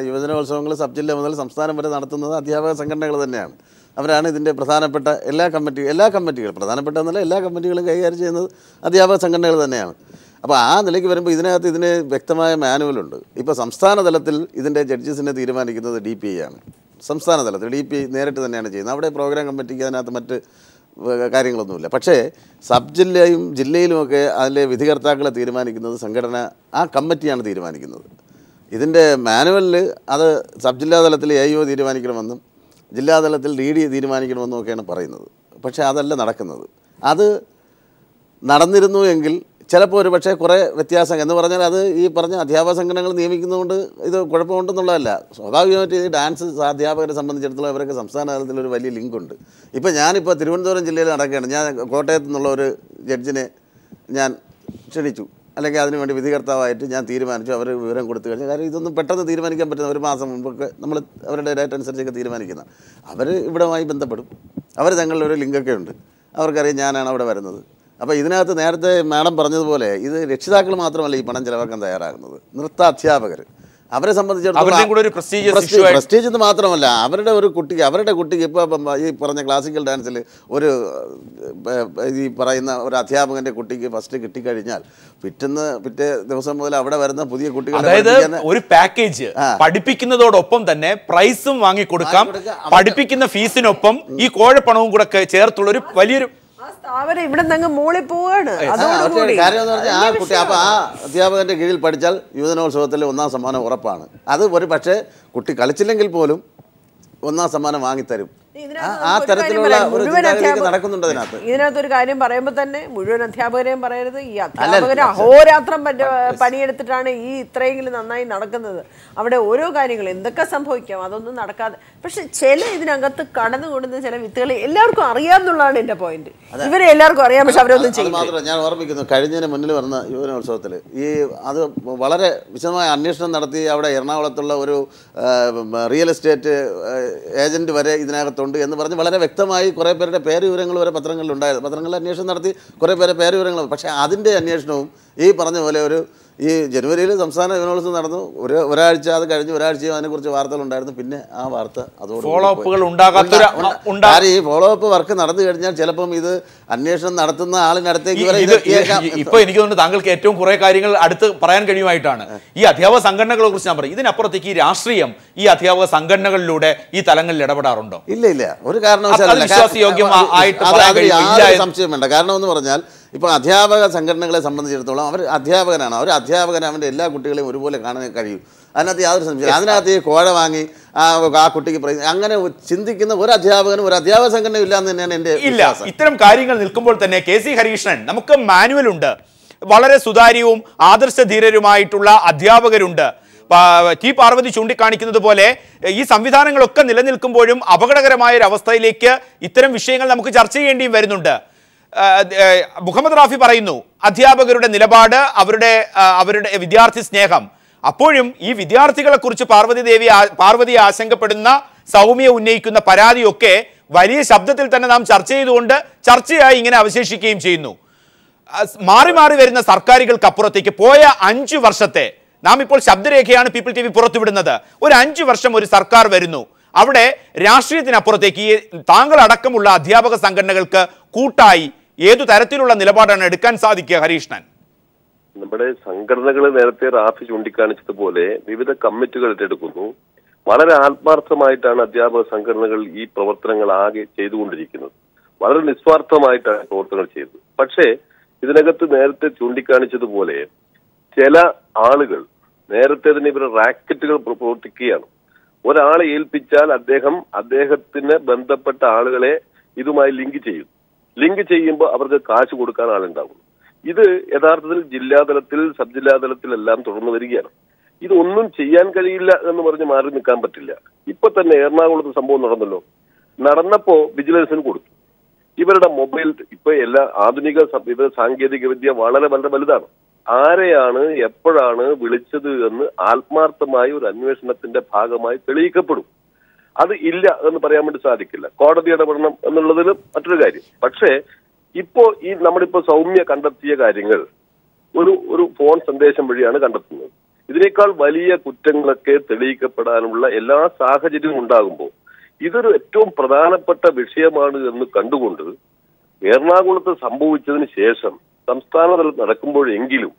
യുവജനോത്സവങ്ങൾ സബ് ജില്ല മുതൽ സംസ്ഥാനം വരെ നടത്തുന്നത് അധ്യാപക സംഘടനകൾ തന്നെയാണ്. അവരാണ് ഇതിൻ്റെ പ്രധാനപ്പെട്ട എല്ലാ കമ്മിറ്റികൾ പ്രധാനപ്പെട്ടതെന്നല്ല എല്ലാ കമ്മിറ്റികളും കൈകാര്യം ചെയ്യുന്നത് അധ്യാപക സംഘടനകൾ തന്നെയാണ്. അപ്പോൾ ആ നിലയ്ക്ക് വരുമ്പോൾ ഇതിന് വ്യക്തമായ മാനുവലുണ്ട്. ഇപ്പോൾ സംസ്ഥാന തലത്തിൽ ഇതിൻ്റെ ജഡ്ജസിനെ തീരുമാനിക്കുന്നത് DPI ആണ്. സംസ്ഥാന തലത്തിൽ DPI നേരിട്ട് തന്നെയാണ് ചെയ്യുന്നത്. അവിടെ പ്രോഗ്രാം കമ്മിറ്റിക്ക് അതിനകത്ത് മറ്റ് കാര്യങ്ങളൊന്നുമില്ല. പക്ഷേ സബ് ജില്ലയും ജില്ലയിലുമൊക്കെ അതിലെ വിധികർത്താക്കളെ തീരുമാനിക്കുന്നത് സംഘടന, ആ കമ്മിറ്റിയാണ് തീരുമാനിക്കുന്നത്. ഇതിൻ്റെ മാനുവലിൽ അത് സബ് ജില്ലാ തലത്തിൽ AIO തീരുമാനിക്കണമെന്നും ജില്ലാതലത്തിൽ DD തീരുമാനിക്കണമെന്നും ഒക്കെയാണ് പറയുന്നത്. പക്ഷേ അതല്ല നടക്കുന്നത്. അത് നടന്നിരുന്നു എങ്കിൽ ചിലപ്പോൾ ഒരു പക്ഷേ കുറേ വ്യത്യാസം എന്ന് പറഞ്ഞാൽ അത് ഈ പറഞ്ഞ അധ്യാപക സംഘടനകൾ നിയമിക്കുന്നതുകൊണ്ട് ഇത് കുഴപ്പമുണ്ടെന്നുള്ളതല്ല. സ്വാഭാവികമായിട്ട് ഈ ഡാൻസ് അധ്യാപകരെ സംബന്ധിച്ചിടത്തോളം അവരൊക്കെ സംസ്ഥാന തലത്തിലൊരു വലിയ ലിങ്കുണ്ട്. ഇപ്പോൾ തിരുവനന്തപുരം ജില്ലയിൽ നടക്കുകയാണ്. ഞാൻ കോട്ടയത്ത് നിന്നുള്ള ഒരു ജഡ്ജിനെ ഞാൻ ക്ഷണിച്ചു, അല്ലെങ്കിൽ അതിനുവേണ്ടി വിധികർത്താവായിട്ട് ഞാൻ തീരുമാനിച്ചു. അവർ വിവരം കൊടുത്തു കഴിഞ്ഞാൽ, കാര്യം ഇതൊന്നും പെട്ടെന്ന് തീരുമാനിക്കാൻ പറ്റുന്ന, ഒരു മാസം മുമ്പൊക്കെ നമ്മൾ അവരുടെ ഡേറ്റ് അനുസരിച്ചൊക്കെ തീരുമാനിക്കുന്ന, അവർ ഇവിടെയുമായി ബന്ധപ്പെടും. അവർ തങ്ങളിലൊരു ലിങ്കൊക്കെ ഉണ്ട്, അവർക്കറിയാം ഞാനാണ് അവിടെ വരുന്നത്. അപ്പോൾ ഇതിനകത്ത് നേരത്തെ മാഡം പറഞ്ഞതുപോലെ ഇത് രക്ഷിതാക്കൾ മാത്രമല്ല ഈ പണം ചിലവാക്കാൻ തയ്യാറാകുന്നത്, നൃത്താധ്യാപകർ. അവരെ സംബന്ധിച്ചിടത്തോളം പ്രസ്റ്റീജ് എന്ന് മാത്രമല്ല, അവരുടെ കുട്ടിക്ക് ഇപ്പോൾ ഈ പറഞ്ഞ ക്ലാസിക്കൽ ഡാൻസിൽ ഈ പറയുന്ന ഒരു അധ്യാപകൻ്റെ കുട്ടിക്ക് ഫസ്റ്റ് കിട്ടിക്കഴിഞ്ഞാൽ പിറ്റേ ദിവസം മുതൽ അവിടെ വരുന്ന പുതിയ കുട്ടികൾ, അതായത് ഒരു പാക്കേജ് പഠിപ്പിക്കുന്നതോടൊപ്പം തന്നെ പ്രൈസും വാങ്ങിക്കൊടുക്കാം, പഠിപ്പിക്കുന്ന ഫീസിനൊപ്പം ഈ കോഴപ്പണവും കൂടെ ചേർത്തുള്ള ഒരു വലിയൊരു ഇവിടെ നിന്ന് മോളിൽ പോവാണ്. കാര്യം എന്ന് പറഞ്ഞാൽ ആ കുട്ടി അപ്പോൾ ആ അധ്യാപകന്റെ കീഴിൽ പഠിച്ചാൽ യുവജനോത്സവത്തിൽ 1ാം സമ്മാനം ഉറപ്പാണ്. അത് ഒരു പക്ഷേ കുട്ടി കളിച്ചില്ലെങ്കിൽ പോലും 1ാം സമ്മാനം വാങ്ങിത്തരും. ആ തരത്തിലുള്ള ഒരു ചിന്താഗതിയൊക്കെ നടക്കുന്നുണ്ട് അതിനകത്ത്. ഇതിനകത്തൊരു കാര്യം പറയുമ്പോൾ തന്നെ മുഴുവൻ അധ്യാപകരെയും പറയരുത്. ഈ അധ്യാപകർ അഹോരാത്രം പണിയെടുത്തിട്ടാണ് ഈ ഇത്രയെങ്കിലും നന്നായി നടക്കുന്നത്. അവിടെ ഓരോ കാര്യങ്ങൾ എന്തൊക്കെ സംഭവിക്കാം അതൊന്നും നടക്കാതെ. പക്ഷെ ചില ഇതിനകത്ത് കടന്നുകൊണ്ടുന്ന ചില വിത്തുകൾ എല്ലാവർക്കും അറിയാമെന്നുള്ളതാണ് എൻ്റെ പോയിന്റ്. ഇവരെ എല്ലാവർക്കും അറിയാം, പക്ഷെ അവരൊന്നും ചെയ്യും. മാത്രമല്ല ഞാൻ ഓർമ്മിക്കുന്നു, കഴിഞ്ഞതിന് മുന്നിൽ വന്ന യുവജനോത്സവത്തിൽ അത് വളരെ വിശദമായ അന്വേഷണം നടത്തി അവിടെ എറണാകുളത്തുള്ള ഒരു റിയൽ എസ്റ്റേറ്റ് ഏജന്റ് വരെ ഇതിനകത്തുണ്ട് എന്ന് പറഞ്ഞ് വളരെ വ്യക്തമായി കുറേ പേരുടെ പേര് വിവരങ്ങൾ വരെ പത്രങ്ങളിലുണ്ടായിരുന്നു. പത്രങ്ങളിൽ അന്വേഷണം നടത്തി കുറേ പേരെ പേര് വിവരങ്ങൾ. പക്ഷേ അതിൻ്റെ അന്വേഷണവും ഈ പറഞ്ഞ പോലെ ഈ ജനുവരിയിൽ സംസ്ഥാന യുവജനോത്സവം നടന്നു, ഒരാഴ്ച അത് കഴിഞ്ഞ് ഒരാഴ്ചയും അതിനെക്കുറിച്ച് വാർത്തകളുണ്ടായിരുന്നു. പിന്നെ ആ വാർത്ത അതോടെ ഈ ഫോളോ അപ്പ് വർക്ക് നടന്നു കഴിഞ്ഞാൽ ചിലപ്പം ഇത് അന്വേഷണം നടത്തുന്ന ആളിനടുത്തേക്ക് ഇപ്പൊ എനിക്ക് തോന്നുന്നു താങ്കൾക്ക് ഏറ്റവും കുറെ കാര്യങ്ങൾ അടുത്ത് പറയാൻ കഴിയുമായിട്ടാണ്. ഈ അധ്യാപക സംഘടനകളെ കുറിച്ച് ഞാൻ പറയും. ഇതിനപ്പുറത്തേക്ക് ഈ രാഷ്ട്രീയം ഈ അധ്യാപക സംഘടനകളിലൂടെ ഈ തലങ്ങളിൽ ഇടപെടാറുണ്ടോ? ഇല്ല, ഒരു കാരണവശാലും സംശയം വേണ്ട. കാരണം എന്ന് പറഞ്ഞാൽ ഇപ്പോൾ അധ്യാപക സംഘടനകളെ സംബന്ധിച്ചിടത്തോളം അവർ അധ്യാപകനാണ്. അധ്യാപകൻ അവൻ്റെ എല്ലാ കുട്ടികളെയും ഒരുപോലെ കാണാൻ കഴിയും. അതിനകത്ത് യാതൊരു സംശയം. അതിനകത്ത് ഈ കോഴ വാങ്ങി ആ കുട്ടിക്ക് അങ്ങനെ ചിന്തിക്കുന്ന ഒരു അധ്യാപകനും ഒരു അധ്യാപക സംഘടനയും ഇല്ല എന്ന് തന്നെയാണ് എൻ്റെ വിശ്വാസം. ഇത്തരം കാര്യങ്ങൾ നിൽക്കുമ്പോൾ തന്നെ കെ സി ഹരീഷ്ണൻ, നമുക്ക് മാനുവൽ ഉണ്ട്, വളരെ സുതാര്യവും ആദർശധീരരുമായിട്ടുള്ള അധ്യാപകരുണ്ട്. ടി പാർവതി ചൂണ്ടിക്കാണിക്കുന്നത് പോലെ ഈ സംവിധാനങ്ങളൊക്കെ നിലനിൽക്കുമ്പോഴും അപകടകരമായ ഒരു അവസ്ഥയിലേക്ക് ഇത്തരം വിഷയങ്ങൾ നമുക്ക് ചർച്ച ചെയ്യേണ്ടിയും വരുന്നുണ്ട്. മുഹമ്മദ് റാഫി പറയുന്നു അധ്യാപകരുടെ നിലപാട്, അവരുടെ വിദ്യാർത്ഥി സ്നേഹം. അപ്പോഴും ഈ വിദ്യാർത്ഥികളെ കുറിച്ച് പാർവതി ആശങ്കപ്പെടുന്ന സൗമ്യ ഉന്നയിക്കുന്ന പരാതിയൊക്കെ വലിയ ശബ്ദത്തിൽ തന്നെ നാം ചർച്ച ചെയ്തുകൊണ്ട് ചർച്ചയായി ഇങ്ങനെ അവശേഷിക്കുകയും ചെയ്യുന്നു. മാറി മാറി വരുന്ന സർക്കാരുകൾക്കപ്പുറത്തേക്ക് പോയ 5 വർഷത്തെ നാം ഇപ്പോൾ ശബ്ദരേഖയാണ് പീപ്പിൾ TV പുറത്തുവിടുന്നത്. ഒരു 5 വർഷം ഒരു സർക്കാർ വരുന്നു. അവിടെ രാഷ്ട്രീയത്തിനപ്പുറത്തേക്ക് താങ്കൾ അടക്കമുള്ള അധ്യാപക സംഘടനകൾക്ക് കൂട്ടായി ഏതു തരത്തിലുള്ള നിലപാടാണ് എടുക്കാൻ സാധിക്കുക ഹരീഷ്ണൻ? നമ്മുടെ സംഘടനകൾ നേരത്തെ റാഫി ചൂണ്ടിക്കാണിച്ചതുപോലെ വിവിധ കമ്മിറ്റികൾ ഏറ്റെടുക്കുന്നു. വളരെ ആത്മാർത്ഥമായിട്ടാണ് അധ്യാപക സംഘടനകൾ ഈ പ്രവർത്തനങ്ങൾ ആകെ ചെയ്തുകൊണ്ടിരിക്കുന്നത്. വളരെ നിസ്വാർത്ഥമായിട്ടാണ് പ്രവർത്തനങ്ങൾ ചെയ്തത്. പക്ഷേ ഇതിനകത്ത് നേരത്തെ ചൂണ്ടിക്കാണിച്ചതുപോലെ ചില ആളുകൾ നേരത്തെ തന്നെ ഇവരുടെ റാക്കറ്റുകൾ പ്രവർത്തിക്കുകയാണ്. ഒരാളെ ഏൽപ്പിച്ചാൽ അദ്ദേഹത്തിന് ബന്ധപ്പെട്ട ആളുകളെ ഇതുമായി ലിങ്ക് ചെയ്യുമ്പോൾ അവർക്ക് കാശ് കൊടുക്കാൻ ആളുണ്ടാകും. ഇത് യഥാർത്ഥത്തിൽ ജില്ലാതലത്തിൽ സബ് ജില്ലാതലത്തിലെല്ലാം തുടർന്ന് വരികയാണ്. ഇതൊന്നും ചെയ്യാൻ കഴിയില്ല എന്ന് പറഞ്ഞ് മാറി നിൽക്കാൻ പറ്റില്ല. ഇപ്പൊ തന്നെ എറണാകുളത്ത് സംഭവം നടന്നപ്പോ വിജിലൻസിന് കൊടുത്തു. ഇവരുടെ മൊബൈൽ ഇപ്പൊ എല്ലാ ആധുനിക സാങ്കേതിക വിദ്യ വളരെ വളരെ വലുതാണ്. ആരെയാണ് എപ്പോഴാണ് വിളിച്ചത് എന്ന് ആത്മാർത്ഥമായ ഒരു അന്വേഷണത്തിന്റെ ഭാഗമായി തെളിയിക്കപ്പെടും. അത് ഇല്ല എന്ന് പറയാൻ വേണ്ടി സാധിക്കില്ല. കോടതി ഇടപെടണം എന്നുള്ളതിൽ മറ്റൊരു കാര്യം. പക്ഷേ ഇപ്പോ നമ്മളിപ്പോ സൗമ്യ കണ്ടെത്തിയ കാര്യങ്ങൾ ഒരു ഫോൺ സന്ദേശം വഴിയാണ് കണ്ടെത്തുന്നത്. ഇതിനേക്കാൾ വലിയ കുറ്റങ്ങളൊക്കെ തെളിയിക്കപ്പെടാനുള്ള എല്ലാ സാഹചര്യവും ഉണ്ടാകുമ്പോൾ ഇതൊരു ഏറ്റവും പ്രധാനപ്പെട്ട വിഷയമാണ് എന്ന് കണ്ടുകൊണ്ട് എറണാകുളത്ത് സംഭവിച്ചതിന് ശേഷം സംസ്ഥാന തലത്തിൽ നടക്കുമ്പോഴെങ്കിലും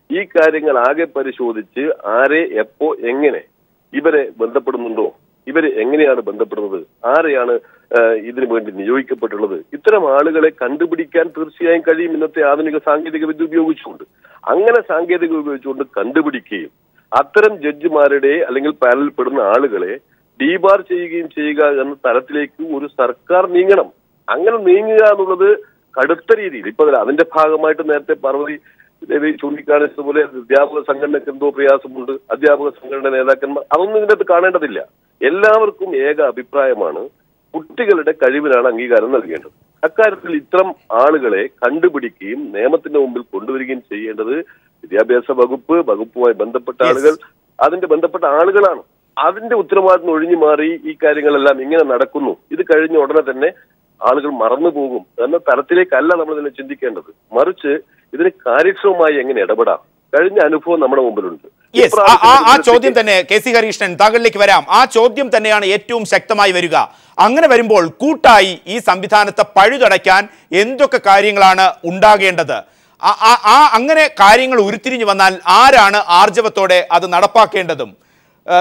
ഈ കാര്യങ്ങൾ ആകെ പരിശോധിച്ച് ആരെ എപ്പോ എങ്ങനെ ഇവരെ ബന്ധപ്പെടുന്നുണ്ടോ, ഇവര് എങ്ങനെയാണ് ബന്ധപ്പെടുന്നത്, ആരെയാണ് ഇതിനു വേണ്ടി നിയോഗിക്കപ്പെട്ടുള്ളത്, ഇത്തരം ആളുകളെ കണ്ടുപിടിക്കാൻ തീർച്ചയായും കഴിയും ഇന്നത്തെ ആധുനിക സാങ്കേതിക വിദ്യ ഉപയോഗിച്ചുകൊണ്ട്. അങ്ങനെ സാങ്കേതിക ഉപയോഗിച്ചുകൊണ്ട് കണ്ടുപിടിക്കുകയും അത്തരം ജഡ്ജിമാരുടെ അല്ലെങ്കിൽ പാനലിൽ പെടുന്ന ആളുകളെ ഡീബാർ ചെയ്യുക എന്ന തലത്തിലേക്ക് ഒരു സർക്കാർ നീങ്ങണം. അങ്ങനെ നീങ്ങുക എന്നുള്ളത് കടുത്ത രീതിയിൽ ഇപ്പൊ അതിന്റെ ഭാഗമായിട്ട് നേരത്തെ പാർവതി ദേവി ചൂണ്ടിക്കാണിച്ചതുപോലെ അധ്യാപക സംഘടനയ്ക്ക് എന്തോ പ്രയാസമുണ്ട്, അധ്യാപക സംഘടന നേതാക്കന്മാർ, അതൊന്നും ഇതിനകത്ത് കാണേണ്ടതില്ല. എല്ലാവർക്കും ഏക അഭിപ്രായമാണ് കുട്ടികളുടെ കഴിവിനാണ് അംഗീകാരം നൽകേണ്ടത്. അക്കാര്യത്തിൽ ഇത്തരം ആളുകളെ കണ്ടുപിടിക്കുകയും നിയമത്തിന്റെ മുമ്പിൽ കൊണ്ടുവരികയും ചെയ്യേണ്ടത് വിദ്യാഭ്യാസ വകുപ്പുമായി ബന്ധപ്പെട്ട ആളുകൾ, അതിന്റെ ബന്ധപ്പെട്ട ആളുകളാണ്. അതിന്റെ ഉത്തരവാദിത്വം ഒഴിഞ്ഞു മാറി ഈ കാര്യങ്ങളെല്ലാം ഇങ്ങനെ നടക്കുന്നു, ഇത് കഴിഞ്ഞ ഉടനെ തന്നെ ആളുകൾ മറന്നു പോകും എന്ന തരത്തിലേക്കല്ല നമ്മൾ ഇതിനെ ചിന്തിക്കേണ്ടത്. മറിച്ച് ഇതിന് കാര്യക്ഷമമായി എങ്ങനെ ഇടപെടാം, കഴിഞ്ഞ അനുഭവം നമ്മുടെ മുമ്പിലുണ്ട്. ആ ചോദ്യം തന്നെ കെ സി ഹരീഷ്ണൻ താങ്കളിലേക്ക് വരാം. ആ ചോദ്യം തന്നെയാണ് ഏറ്റവും ശക്തമായി വരിക. അങ്ങനെ വരുമ്പോൾ കൂട്ടായി ഈ സംവിധാനത്തെ പഴുതടയ്ക്കാൻ എന്തൊക്കെ കാര്യങ്ങളാണ് ഉണ്ടാകേണ്ടത്? അങ്ങനെ കാര്യങ്ങൾ ഉരുത്തിരിഞ്ഞു വന്നാൽ ആരാണ് ആർജവത്തോടെ അത് നടപ്പാക്കേണ്ടതും?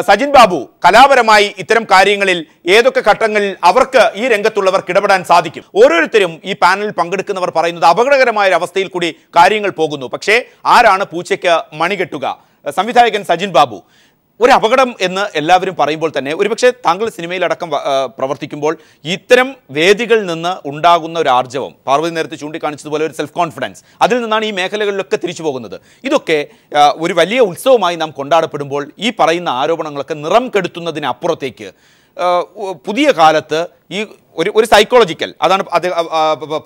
സജിൻ ബാബു, കലാപരമായി ഇത്തരം കാര്യങ്ങളിൽ ഏതൊക്കെ ഘട്ടങ്ങളിൽ അവർക്ക് ഈ രംഗത്തുള്ളവർക്ക് ഇടപെടാൻ സാധിക്കും? ഓരോരുത്തരും ഈ പാനലിൽ പങ്കെടുക്കുന്നവർ പറയുന്നത് അപകടകരമായ ഒരു അവസ്ഥയിൽ കൂടി കാര്യങ്ങൾ പോകുന്നു. പക്ഷേ ആരാണ് പൂച്ചയ്ക്ക് മണി കെട്ടുക? സംവിധായകൻ സജിൻ ബാബു, ഒരു അപകടം എന്ന് എല്ലാവരും പറയുമ്പോൾ തന്നെ ഒരുപക്ഷെ താങ്കൾ സിനിമയിലടക്കം പ്രവർത്തിക്കുമ്പോൾ ഇത്തരം വേദികളിൽ നിന്ന് ഉണ്ടാകുന്ന ഒരു ആർജവം, പാർവതി നേരത്തെ ചൂണ്ടിക്കാണിച്ചതുപോലെ ഒരു സെൽഫ് കോൺഫിഡൻസ്, അതിൽ നിന്നാണ് ഈ മേഖലകളിലൊക്കെ തിരിച്ചു പോകുന്നത്. ഇതൊക്കെ ഒരു വലിയ ഉത്സവമായി നാം കൊണ്ടാടപ്പെടുമ്പോൾ ഈ പറയുന്ന ആരോപണങ്ങളൊക്കെ നിറം കെടുത്തുന്നതിനപ്പുറത്തേക്ക് പുതിയ കാലത്ത് ഈ ഒരു സൈക്കോളജിക്കൽ, അതാണ് അത്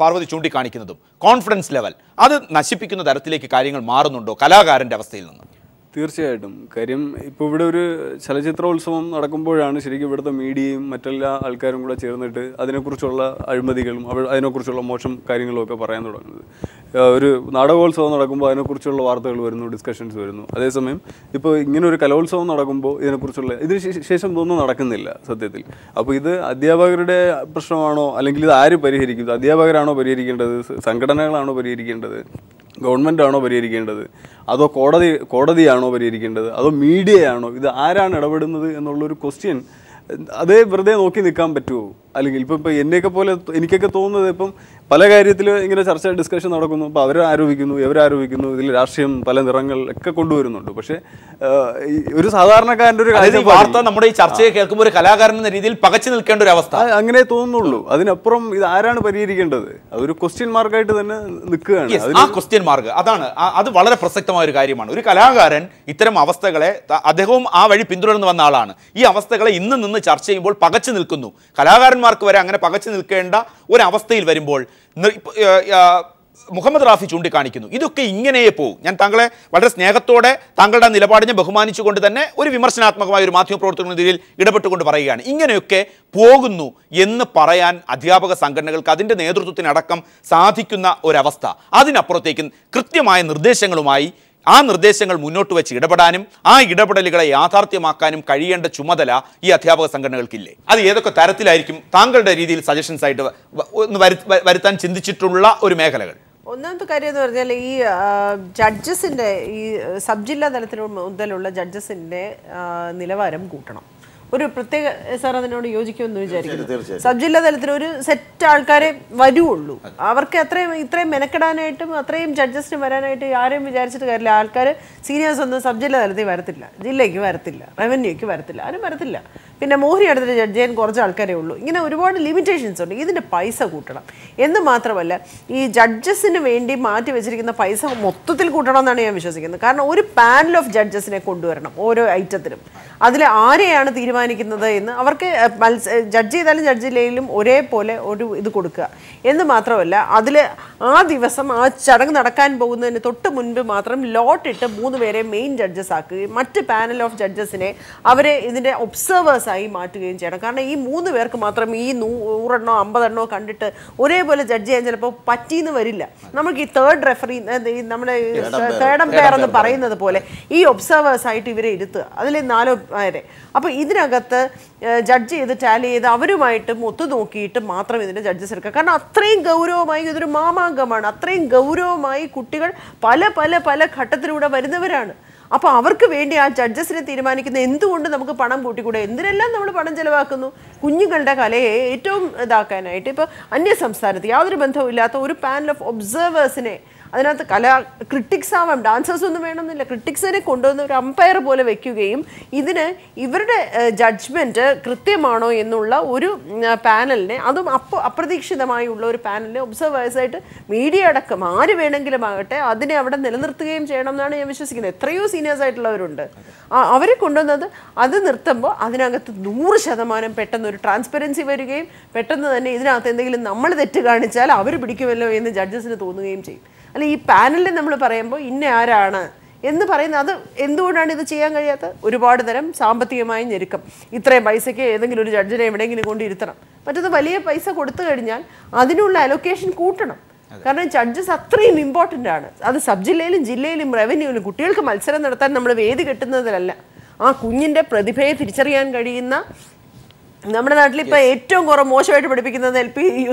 പാർവതി ചൂണ്ടിക്കാണിക്കുന്നതും, കോൺഫിഡൻസ് ലെവൽ അത് നശിപ്പിക്കുന്ന തരത്തിലേക്ക് കാര്യങ്ങൾ മാറുന്നുണ്ടോ കലാകാരൻ്റെ അവസ്ഥയിൽ നിന്ന്? തീർച്ചയായിട്ടും. കാര്യം ഇപ്പോൾ ഇവിടെ ഒരു ചലച്ചിത്രോത്സവം നടക്കുമ്പോഴാണ് ശരിക്കും ഇവിടുത്തെ മീഡിയയും മറ്റെല്ലാ ആൾക്കാരും കൂടെ ചേർന്നിട്ട് അതിനെക്കുറിച്ചുള്ള അഴിമതികളും അതിനെക്കുറിച്ചുള്ള മോശം കാര്യങ്ങളും ഒക്കെ പറയാൻ തുടങ്ങുന്നത്. ഒരു നാടകോത്സവം നടക്കുമ്പോൾ അതിനെക്കുറിച്ചുള്ള വാർത്തകൾ വരുന്നു, ഡിസ്കഷൻസ് വരുന്നു. അതേസമയം ഇപ്പോൾ ഇങ്ങനെ ഒരു കലോത്സവം നടക്കുമ്പോൾ ഇതിനെക്കുറിച്ചുള്ള ഇതിന് ശേഷം ഇതൊന്നും നടക്കുന്നില്ല സത്യത്തിൽ. അപ്പോൾ ഇത് അധ്യാപകരുടെ പ്രശ്നമാണോ, അല്ലെങ്കിൽ ഇത് ആര് പരിഹരിക്കും? ഇത് അധ്യാപകരാണോ പരിഹരിക്കേണ്ടത്, സംഘടനകളാണോ പരിഹരിക്കേണ്ടത്, ഗവൺമെൻറ് ആണോ പരിഹരിക്കേണ്ടത്, അതോ കോടതിയാണോ പരിഹരിക്കേണ്ടത്, അതോ മീഡിയയാണോ? ഇത് ആരാണ് ഇടപെടുന്നത് എന്നുള്ളൊരു ക്വസ്റ്റ്യൻ അതേ വെറുതെ നോക്കി നിൽക്കാൻ പറ്റുമോ? അല്ലെങ്കിൽ ഇപ്പം എനിക്കൊക്കെ തോന്നുന്നത് ഇപ്പം പല കാര്യത്തിൽ ഇങ്ങനെ ചർച്ച ഡിസ്കഷൻ നടക്കുന്നു. അപ്പോൾ ഇവരാരോപിക്കുന്നു, ഇതിൽ രാഷ്ട്രീയം പല നിറങ്ങൾ ഒക്കെ കൊണ്ടുവരുന്നുണ്ട്. പക്ഷേ ഒരു സാധാരണക്കാരൻ്റെ ഒരു വാർത്ത നമ്മുടെ ഈ ചർച്ചയെ കേൾക്കുമ്പോൾ ഒരു കലാകാരൻ എന്ന രീതിയിൽ പകച്ചു നിൽക്കേണ്ട ഒരു അവസ്ഥ അങ്ങനെ തോന്നുന്നുള്ളൂ. അതിനപ്പുറം ഇത് ആരാണ് പരിഹരിക്കേണ്ടത്? അതൊരു ക്വസ്റ്റ്യൻ മാർക്കായിട്ട് തന്നെ നിൽക്കുകയാണ്. ആ ക്വസ്റ്റ്യൻ മാർക്ക് അത് വളരെ പ്രസക്തമായ ഒരു കാര്യമാണ്. ഒരു കലാകാരൻ ഇത്തരം അവസ്ഥകളെ, അദ്ദേഹവും ആ വഴി പിന്തുടർന്ന് വന്ന ആളാണ്, ഈ അവസ്ഥകളെ ഇന്ന് നിന്ന് ചർച്ച ചെയ്യുമ്പോൾ പകച്ചു നിൽക്കുന്നു. കലാകാരന്മാർക്ക് വരെ അങ്ങനെ പകച്ചു നിൽക്കേണ്ട ഒരവസ്ഥയിൽ വരുമ്പോൾ മുഹമ്മദ് റാഫി ചൂണ്ടിക്കാണിക്കുന്നു ഇതൊക്കെ ഇങ്ങനെയേ പോകും. ഞാൻ താങ്കളെ വളരെ സ്നേഹത്തോടെ താങ്കളുടെ നിലപാടിനെ ബഹുമാനിച്ചുകൊണ്ട് തന്നെ ഒരു വിമർശനാത്മകമായ ഒരു മാധ്യമപ്രവർത്തകരുടെ രീതിയിൽ ഇടപെട്ടുകൊണ്ട് പറയുകയാണ്, ഇങ്ങനെയൊക്കെ പോകുന്നു എന്ന് പറയാൻ അധ്യാപക സംഘടനകൾക്ക് അതിൻ്റെ നേതൃത്വത്തിനടക്കം സാധിക്കുന്ന ഒരവസ്ഥ. അതിനപ്പുറത്തേക്കും കൃത്യമായ നിർദ്ദേശങ്ങളുമായി ആ നിർദ്ദേശങ്ങൾ മുന്നോട്ട് വെച്ച് ഇടപെടാനും ആ ഇടപെടലുകളെ യാഥാർത്ഥ്യമാക്കാനും കഴിയേണ്ട ചുമതല ഈ അധ്യാപക സംഘടനകൾക്കില്ലേ? അത് ഏതൊക്കെ തരത്തിലായിരിക്കും താങ്കളുടെ രീതിയിൽ സജഷൻസ് ആയിട്ട് ഒന്ന് വരുത്താൻ ചിന്തിച്ചിട്ടുള്ള ഒരു മേഖലകൾ? ഒന്നാമത്തെ കാര്യം എന്ന് പറഞ്ഞാൽ ഈ ജഡ്ജസിൻ്റെ ഈ സബ് ജില്ലാ തലത്തിൽ മുതലുള്ള ജഡ്ജസിൻ്റെ നിലവാരം കൂട്ടണം. ഒരു പ്രത്യേക സാർ അതിനോട് യോജിക്കുമെന്ന് വിചാരിക്കുന്നു. സബ് ജില്ലാ തലത്തിൽ ഒരു സെറ്റ് ആൾക്കാരെ വരുള്ളൂ. അവർക്ക് ഇത്രയും മെനക്കെടാനായിട്ടും അത്രയും ജഡ്ജസിന് വരാനായിട്ട് ആരെയും വിചാരിച്ചിട്ട് കാര്യമില്ല. ആൾക്കാർ സീനിയേഴ്സ് ഒന്നും സബ് ജില്ലാ തലത്തിൽ വരത്തില്ല, ജില്ലയ്ക്ക് വരത്തില്ല, റവന്യൂക്ക് വരത്തില്ല, ആരും വരത്തില്ല. പിന്നെ മോഹിനി അടുത്തിട്ട് ജഡ്ജ് ചെയ്യാൻ കുറച്ച് ആൾക്കാരേ ഉള്ളൂ. ഇങ്ങനെ ഒരുപാട് ലിമിറ്റേഷൻസ് ഉണ്ട്. ഇതിൻ്റെ പൈസ കൂട്ടണം എന്ന് മാത്രമല്ല, ഈ ജഡ്ജസിന് വേണ്ടി മാറ്റി വെച്ചിരിക്കുന്ന പൈസ മൊത്തത്തിൽ കൂട്ടണം എന്നാണ് ഞാൻ വിശ്വസിക്കുന്നത്. കാരണം ഒരു പാനൽ ഓഫ് ജഡ്ജസിനെ കൊണ്ടുവരണം ഓരോ ഐറ്റത്തിനും. അതിൽ ആരെയാണ് തീരുമാനിക്കുന്നത് എന്ന് അവർക്ക് ജഡ്ജ് ചെയ്താലും ജഡ്ജിലെയും ഒരേപോലെ ഒരു ഇത് കൊടുക്കുക എന്ന് മാത്രമല്ല, അതിൽ ആ ദിവസം ആ ചടങ്ങ് നടക്കാൻ പോകുന്നതിന് തൊട്ട് മുൻപ് മാത്രം ലോട്ടിട്ട് 3 പേരെ മെയിൻ ജഡ്ജസ് ആക്കുകയും മറ്റ് പാനൽ ഓഫ് ജഡ്ജസിനെ അവരെ ഇതിൻ്റെ ഒബ്സർവേഴ്സായി മാറ്റുകയും ചെയ്യണം. കാരണം ഈ 3 പേർക്ക് മാത്രം ഈ 100 എണ്ണോ 50 എണ്ണോ കണ്ടിട്ട് ഒരേപോലെ ജഡ്ജ് ചെയ്യാൻ ചിലപ്പോൾ പറ്റിയെന്ന് വരില്ല. നമുക്ക് ഈ തേർഡ് റെഫറി, നമ്മുടെ തേർഡ് അമ്പയർ എന്ന് പറയുന്നത് പോലെ ഈ ഒബ്സർവേഴ്സായിട്ട് ഇവരെ ഇരുത്തുക, അതിൽ 4 പേരെ. അപ്പോൾ ഇതിനകത്ത് ജഡ്ജ് ചെയ്ത് ടാലി ചെയ്ത് അവരുമായിട്ട് ഒത്തു നോക്കിയിട്ട് മാത്രം ഇതിൻ്റെ ജഡ്ജസ് എടുക്കുക. കാരണം അത്രയും ഗൗരവമായി ഇതൊരു മാമാങ്കമാണ്. അത്രയും ഗൗരവമായി കുട്ടികൾ പല പല പല ഘട്ടത്തിലൂടെ വരുന്നവരാണ്. അപ്പോൾ അവർക്ക് വേണ്ടി ആ ജഡ്ജസിനെ തീരുമാനിക്കുന്ന എന്തുകൊണ്ട് നമുക്ക് പണം കൂട്ടിക്കൂടെ? എന്തിനെല്ലാം നമ്മൾ പണം ചിലവാക്കുന്നു? കുഞ്ഞുങ്ങളുടെ കലയെ ഏറ്റവും ഇതാക്കാനായിട്ട് ഇപ്പോൾ അന്യ സംസ്ഥാനത്ത് യാതൊരു ബന്ധവും ഇല്ലാത്ത ഒരു പാനൽ ഓഫ് ഒബ്സർവേഴ്സിനെ, അതിനകത്ത് ക്രിട്ടിക്സ് ആവാം, ഡാൻസേഴ്സ് ഒന്നും വേണമെന്നില്ല, ക്രിട്ടിക്സിനെ കൊണ്ടുവന്ന് ഒരു അമ്പയർ പോലെ വെക്കുകയും ഇതിന് ഇവരുടെ ജഡ്ജ്മെൻറ്റ് കൃത്യമാണോ എന്നുള്ള ഒരു പാനലിനെ, അതും അപ്രതീക്ഷിതമായുള്ള ഒരു പാനലിനെ ഒബ്സർവേഴ്സായിട്ട് മീഡിയ അടക്കം ആര് വേണമെങ്കിലും ആകട്ടെ അതിനെ അവിടെ നിലനിർത്തുകയും ചെയ്യണം എന്നാണ് ഞാൻ വിശ്വസിക്കുന്നത്. എത്രയോ സീനിയേഴ്സ് ആയിട്ടുള്ളവരുണ്ട്, അവരെ കൊണ്ടുവന്നത് അത് നിർത്തുമ്പോൾ അതിനകത്ത് 100% പെട്ടെന്ന് ഒരു ട്രാൻസ്പെറൻസി വരികയും പെട്ടെന്ന് തന്നെ ഇതിനകത്ത് എന്തെങ്കിലും നമ്മൾ തെറ്റ് കാണിച്ചാൽ അവർ പിടിക്കുമല്ലോ എന്ന് ജഡ്ജസിന് തോന്നുകയും ചെയ്യും. അല്ല, ഈ പാനലിൽ നമ്മൾ പറയുമ്പോൾ ഇന്ന ആരാണ് എന്ന് പറയുന്നത്, അത് എന്തുകൊണ്ടാണ് ഇത് ചെയ്യാൻ കഴിയാത്തത്? ഒരുപാട് തരം സാമ്പത്തികമായ ഞെരുക്കം. ഇത്രയും പൈസയ്ക്ക് ഏതെങ്കിലും ഒരു ജഡ്ജിനെ എവിടെയെങ്കിലും കൊണ്ടിരുത്തണം. മറ്റത് വലിയ പൈസ കൊടുത്തു കഴിഞ്ഞാൽ അതിനുള്ള അലൊക്കേഷൻ കൂട്ടണം. കാരണം ജഡ്ജസ് അത്രയും ഇമ്പോർട്ടൻ്റ് ആണ്. അത് സബ് ജില്ലയിലും ജില്ലയിലും റവന്യൂവിലും കുട്ടികൾക്ക് മത്സരം നടത്താൻ നമ്മൾ വേദി കെട്ടുന്നതിലല്ല, ആ കുഞ്ഞിൻ്റെ പ്രതിഭയെ തിരിച്ചറിയാൻ കഴിയുന്ന, നമ്മുടെ നാട്ടിൽ ഇപ്പോൾ ഏറ്റവും മോശമായിട്ട് പഠിപ്പിക്കുന്നത് LP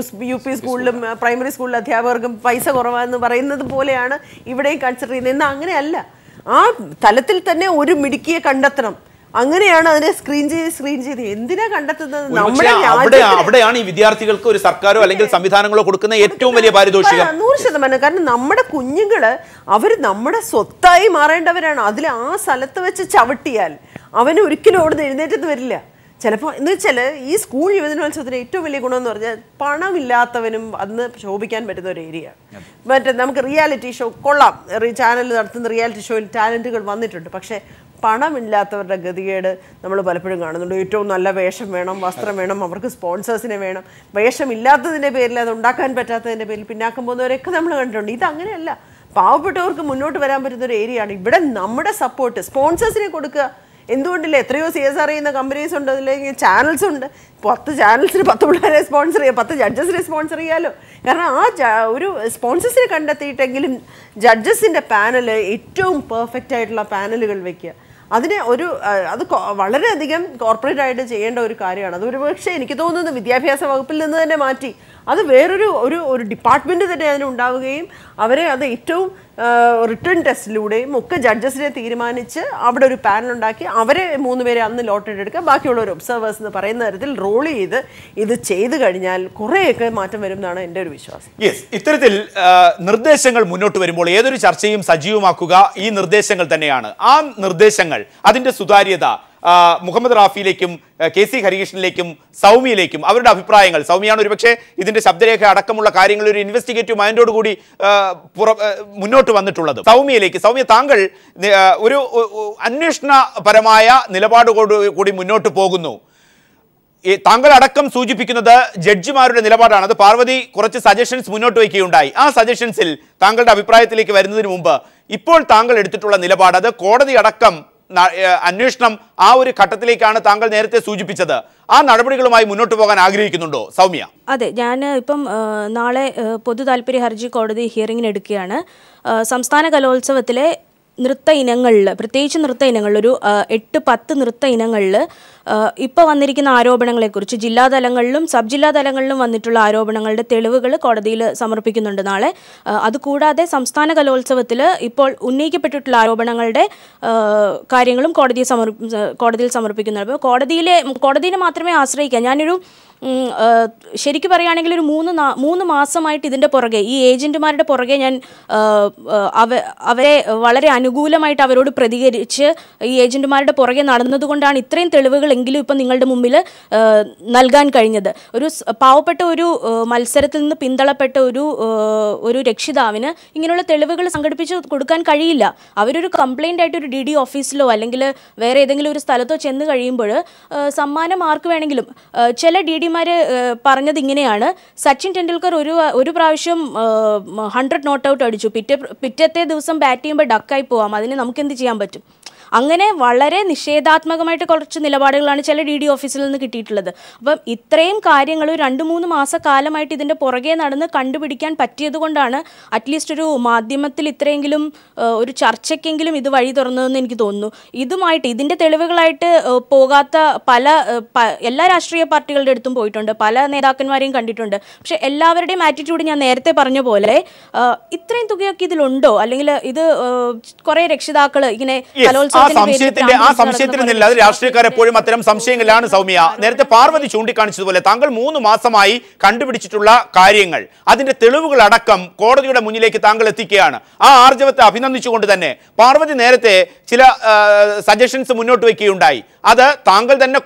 UP സ്കൂളിലും പ്രൈമറി സ്കൂളിലും അധ്യാപകർക്കും പൈസ കുറവാണെന്ന് പറയുന്നത് പോലെയാണ് ഇവിടെയും കൺസിഡർ ചെയ്യുന്നത്. എന്നാൽ അങ്ങനെയല്ല, ആ തലത്തിൽ തന്നെ ഒരു മിടുക്കിയെ കണ്ടെത്തണം. അങ്ങനെയാണ് അതിനെ സ്ക്രീൻ ചെയ്ത് എന്തിനാ കണ്ടെത്തുന്നത്? അവിടെയാണ് ഈ വിദ്യാർത്ഥികൾക്ക് ഒരു സർക്കാരോ അല്ലെങ്കിൽ സംവിധാനങ്ങളോ കൊടുക്കുന്ന ഏറ്റവും വലിയ പാരിതോഷികം. 100%. കാരണം നമ്മുടെ കുഞ്ഞുങ്ങള് അവർ നമ്മുടെ സ്വത്തായി മാറേണ്ടവരാണ്. അതിൽ ആ സ്ഥലത്ത് വെച്ച് ചവിട്ടിയാൽ അവന് ഒരിക്കലും അവിടെ എഴുന്നേറ്റെന്ന് വരില്ല. ചിലപ്പോൾ എന്ന് വെച്ചാൽ ഈ സ്കൂൾ യുവജനോത്സവത്തിന് ഏറ്റവും വലിയ ഗുണമെന്ന് പറഞ്ഞാൽ പണമില്ലാത്തവനും അന്ന് ശോഭിക്കാൻ പറ്റുന്ന ഒരു ഏരിയ. മറ്റേ നമുക്ക് റിയാലിറ്റി ഷോ കൊള്ളാം, ചാനൽ നടത്തുന്ന റിയാലിറ്റി ഷോയിൽ ടാലൻറ്റുകൾ വന്നിട്ടുണ്ട്. പക്ഷേ പണമില്ലാത്തവരുടെ ഗതികേട് നമ്മൾ പലപ്പോഴും കാണുന്നുണ്ട്. ഏറ്റവും നല്ല വേഷം വേണം, വസ്ത്രം വേണം, അവർക്ക് സ്പോൺസേഴ്സിനെ വേണം. വേഷമില്ലാത്തതിൻ്റെ പേരിൽ, അത് ഉണ്ടാക്കാൻ പറ്റാത്തതിൻ്റെ പേരിൽ പിന്നാക്കം പോകുന്നവരൊക്കെ നമ്മൾ കണ്ടിട്ടുണ്ട്. ഇതങ്ങനെയല്ല. പാവപ്പെട്ടവർക്ക് മുന്നോട്ട് വരാൻ പറ്റുന്ന ഒരു ഏരിയയാണ്. ഇവിടെ നമ്മുടെ സപ്പോർട്ട് സ്പോൺസേഴ്സിനെ കൊടുക്കുക. എന്തുകൊണ്ടില്ല? എത്രയോ CSR ചെയ്യുന്ന കമ്പനീസ് ഉണ്ട്, അല്ലെങ്കിൽ ചാനൽസ് ഉണ്ട്. 10 ചാനൽസിന് 10 പിള്ളേരെ സ്പോൺസർ ചെയ്യാം, 10 ജഡ്ജസിനെ സ്പോൺസർ ചെയ്യാമല്ലോ. കാരണം ഒരു സ്പോൺസേഴ്സിനെ കണ്ടെത്തിയിട്ടെങ്കിലും ജഡ്ജസിൻ്റെ പാനൽ ഏറ്റവും പെർഫെക്റ്റ് ആയിട്ടുള്ള പാനലുകൾ വയ്ക്കുക. അതിനെ അത് വളരെയധികം കോർപ്പറേറ്റ് ആയിട്ട് ചെയ്യേണ്ട ഒരു കാര്യമാണ്. അത് ഒരുപക്ഷെ എനിക്ക് തോന്നുന്നു വിദ്യാഭ്യാസ വകുപ്പിൽ നിന്ന് തന്നെ മാറ്റി അത് വേറൊരു ഒരു ഡിപ്പാർട്ട്മെൻറ്റ് തന്നെ അതിനുണ്ടാവുകയും അവരെ അത് ഏറ്റവും റിട്ടേൺ ടെസ്റ്റിലൂടെയും ഒക്കെ ജഡ്ജസിനെ തീരുമാനിച്ച് അവിടെ ഒരു പാനൽ ഉണ്ടാക്കി അവരെ 3 പേരെ അന്ന് ലോട്ടറി എടുക്കുക, ബാക്കിയുള്ളവർ ഒബ്സർവേഴ്സ് എന്ന് പറയുന്ന തരത്തിൽ റോൾ ചെയ്ത് ഇത് ചെയ്തു കഴിഞ്ഞാൽ കുറേയൊക്കെ മാറ്റം വരും എന്നാണ് എൻ്റെ ഒരു വിശ്വാസം. ഇത്തരത്തിൽ നിർദ്ദേശങ്ങൾ മുന്നോട്ട് വരുമ്പോൾ ഏതൊരു ചർച്ചയും സജീവമാക്കുക ഈ നിർദ്ദേശങ്ങൾ തന്നെയാണ്. ആ നിർദ്ദേശങ്ങൾ അതിൻ്റെ സുതാര്യത മുഹമ്മദ് റാഫിയിലേക്കും KC ഹരികൃഷ്ണനിലേക്കും സൗമ്യയിലേക്കും അവരുടെ അഭിപ്രായങ്ങൾ, സൗമ്യയാണ് ഒരുപക്ഷെ ഇതിന്റെ ശബ്ദരേഖ അടക്കമുള്ള കാര്യങ്ങൾ ഒരു ഇൻവെസ്റ്റിഗേറ്റീവ് മൈൻഡോടുകൂടി മുന്നോട്ട് വന്നിട്ടുള്ളത്. സൗമ്യ, താങ്കൾ ഒരു അന്വേഷണപരമായ നിലപാടുകൂടി മുന്നോട്ട് പോകുന്നു. താങ്കൾ അടക്കം സൂചിപ്പിക്കുന്നത് ജഡ്ജിമാരുടെ നിലപാടാണ്. അത് പാർവതി കുറച്ച് സജഷൻസ് മുന്നോട്ട് വയ്ക്കുകയുണ്ടായി. ആ സജഷൻസിൽ താങ്കളുടെ അഭിപ്രായത്തിലേക്ക് വരുന്നതിന് മുമ്പ് ഇപ്പോൾ താങ്കൾ എടുത്തിട്ടുള്ള നിലപാട്, അത് കോടതി അടക്കം അന്വേഷണം ആ ഒരു ഘട്ടത്തിലേക്കാണ് താങ്കൾ നേരത്തെ സൂചിപ്പിച്ചത്. ആ നടപടികളുമായി മുന്നോട്ട് പോകാൻ ആഗ്രഹിക്കുന്നുണ്ടോ സൗമ്യ? അതെ, ഞാൻ ഇപ്പം നാളെ പൊതു താല്പര്യ ഹർജി കോടതി ഹിയറിംഗിന് എടുക്കുകയാണ്. സംസ്ഥാന കലോത്സവത്തിലെ നൃത്ത ഇനങ്ങളിൽ, പ്രത്യേകിച്ച് നൃത്ത ഇനങ്ങളിൽ, ഒരു 8-10 നൃത്ത ഇനങ്ങളിൽ ഇപ്പോൾ വന്നിരിക്കുന്ന ആരോപണങ്ങളെക്കുറിച്ച് ജില്ലാതലങ്ങളിലും സബ് ജില്ലാ തലങ്ങളിലും വന്നിട്ടുള്ള ആരോപണങ്ങളുടെ തെളിവുകൾ കോടതിയിൽ സമർപ്പിക്കുന്നുണ്ട് നാളെ. അതുകൂടാതെ സംസ്ഥാന കലോത്സവത്തിൽ ഇപ്പോൾ ഉന്നയിക്കപ്പെട്ടിട്ടുള്ള ആരോപണങ്ങളുടെ കാര്യങ്ങളും കോടതിയിൽ സമർപ്പിക്കുന്നുണ്ട്. അപ്പോൾ കോടതിയെ മാത്രമേ ആശ്രയിക്കാൻ. ഞാനൊരു ശരിക്കും പറയുകയാണെങ്കിൽ ഒരു 3 മാസമായിട്ട് ഇതിൻ്റെ പുറകെ, ഈ ഏജൻറ്റുമാരുടെ പുറകെ ഞാൻ അവരെ വളരെ അനുകൂലമായിട്ട് അവരോട് പ്രതികരിച്ച് ഈ ഏജൻറ്റുമാരുടെ പുറകെ നടന്നതുകൊണ്ടാണ് ഇത്രയും തെളിവുകളെങ്കിലും ഇപ്പം നിങ്ങളുടെ മുമ്പിൽ നൽകാൻ കഴിഞ്ഞത്. ഒരു പാവപ്പെട്ട ഒരു മത്സരത്തിൽ നിന്ന് പിന്തള്ളപ്പെട്ട ഒരു രക്ഷിതാവിന് ഇങ്ങനെയുള്ള തെളിവുകൾ സംഘടിപ്പിച്ച് കൊടുക്കാൻ കഴിയില്ല. അവരൊരു കംപ്ലയിൻ്റ് ആയിട്ട് ഒരു DD ഓഫീസിലോ അല്ലെങ്കിൽ വേറെ ഏതെങ്കിലും ഒരു സ്ഥലത്തോ ചെന്ന് കഴിയുമ്പോൾ സമ്മാനം ആർക്ക് വേണമെങ്കിലും, ചില DD പറഞ്ഞത് ഇങ്ങനെയാണ്: സച്ചിൻ ടെണ്ടുൽക്കർ ഒരു പ്രാവശ്യം 100 നോട്ട് ഔട്ട് അടിച്ചു, പിറ്റത്തെ ദിവസം ബാറ്റ് ചെയ്യുമ്പോൾ ഡക്കായി പോവാം, അതിന് നമുക്ക് എന്ത് ചെയ്യാൻ പറ്റും? അങ്ങനെ വളരെ നിഷേധാത്മകമായിട്ട് കുറച്ച് നിലപാടുകളാണ് ചില DD ഓഫീസിൽ നിന്ന് കിട്ടിയിട്ടുള്ളത്. അപ്പം ഇത്രയും കാര്യങ്ങൾ 2-3 മാസക്കാലമായിട്ട് ഇതിൻ്റെ പുറകെ നടന്ന് കണ്ടുപിടിക്കാൻ പറ്റിയത് കൊണ്ടാണ് അറ്റ്ലീസ്റ്റ് ഒരു മാധ്യമത്തിൽ ഇത്രയെങ്കിലും ഒരു ചർച്ചയ്ക്കെങ്കിലും ഇത് വഴി തുറന്നതെന്ന് എനിക്ക് തോന്നുന്നു. ഇതുമായിട്ട് ഇതിൻ്റെ തെളിവുകളായിട്ട് പോകാത്ത എല്ലാ രാഷ്ട്രീയ പാർട്ടികളുടെ അടുത്തും പോയിട്ടുണ്ട്, പല നേതാക്കന്മാരെയും കണ്ടിട്ടുണ്ട്. പക്ഷെ എല്ലാവരുടെയും ആറ്റിറ്റ്യൂഡ് ഞാൻ നേരത്തെ പറഞ്ഞ പോലെ ഇത്രയും തുകയൊക്കെ ഇതിലുണ്ടോ, അല്ലെങ്കിൽ ഇത് കുറേ രക്ഷിതാക്കൾ ഇങ്ങനെ കലോത്സവം സംശയത്തിന് നില്ലാതെ രാഷ്ട്രീയക്കാർ എപ്പോഴും അത്തരം സംശയങ്ങളിലാണ് സൗമ്യ. നേരത്തെ പാർവതി ചൂണ്ടിക്കാണിച്ചതുപോലെ താങ്കൾ 3 മാസമായി കണ്ടുപിടിച്ചിട്ടുള്ള കാര്യങ്ങൾ, അതിന്റെ തെളിവുകൾ അടക്കം കോടതിയുടെ മുന്നിലേക്ക് താങ്കൾ എത്തിക്കുകയാണ്. ആ ആർജവത്തെ അഭിനന്ദിച്ചുകൊണ്ട് തന്നെ പാർവതി നേരത്തെ ചില സജഷൻസ് മുന്നോട്ട് വയ്ക്കുകയുണ്ടായി. അത് താങ്കൾ തന്നെ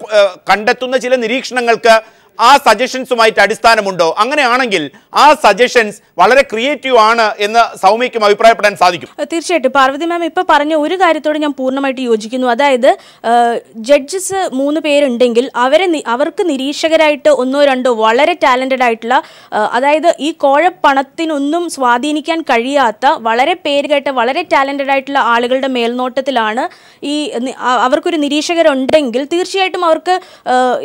കണ്ടെത്തുന്ന ചില നിരീക്ഷണങ്ങൾക്ക് ആ സജഷൻസുമായിട്ട് അടിസ്ഥാനമുണ്ടോ? അങ്ങനെയാണെങ്കിൽ ആ സജഷൻസ് വളരെ ക്രിയേറ്റീവ് ആണ് എന്ന് സൗമ്യയ്ക്കും അഭിപ്രായപ്പെടാൻ സാധിക്കും. തീർച്ചയായിട്ടും പാർവതി മാം ഇപ്പോൾ പറഞ്ഞ ഒരു കാര്യത്തോട് ഞാൻ പൂർണ്ണമായിട്ട് യോജിക്കുന്നു. അതായത് ജഡ്ജസ് 3 പേരുണ്ടെങ്കിൽ അവർക്ക് നിരീക്ഷകരായിട്ട് 1-2 വളരെ ടാലൻറ്റഡ് ആയിട്ടുള്ള, അതായത് ഈ കോഴപ്പണത്തിനൊന്നും സ്വാധീനിക്കാൻ കഴിയാത്ത വളരെ പേരുകേട്ട വളരെ ടാലൻറ്റഡ് ആയിട്ടുള്ള ആളുകളുടെ മേൽനോട്ടത്തിലാണ് അവർക്കൊരു നിരീക്ഷകരുണ്ടെങ്കിൽ തീർച്ചയായിട്ടും അവർക്ക്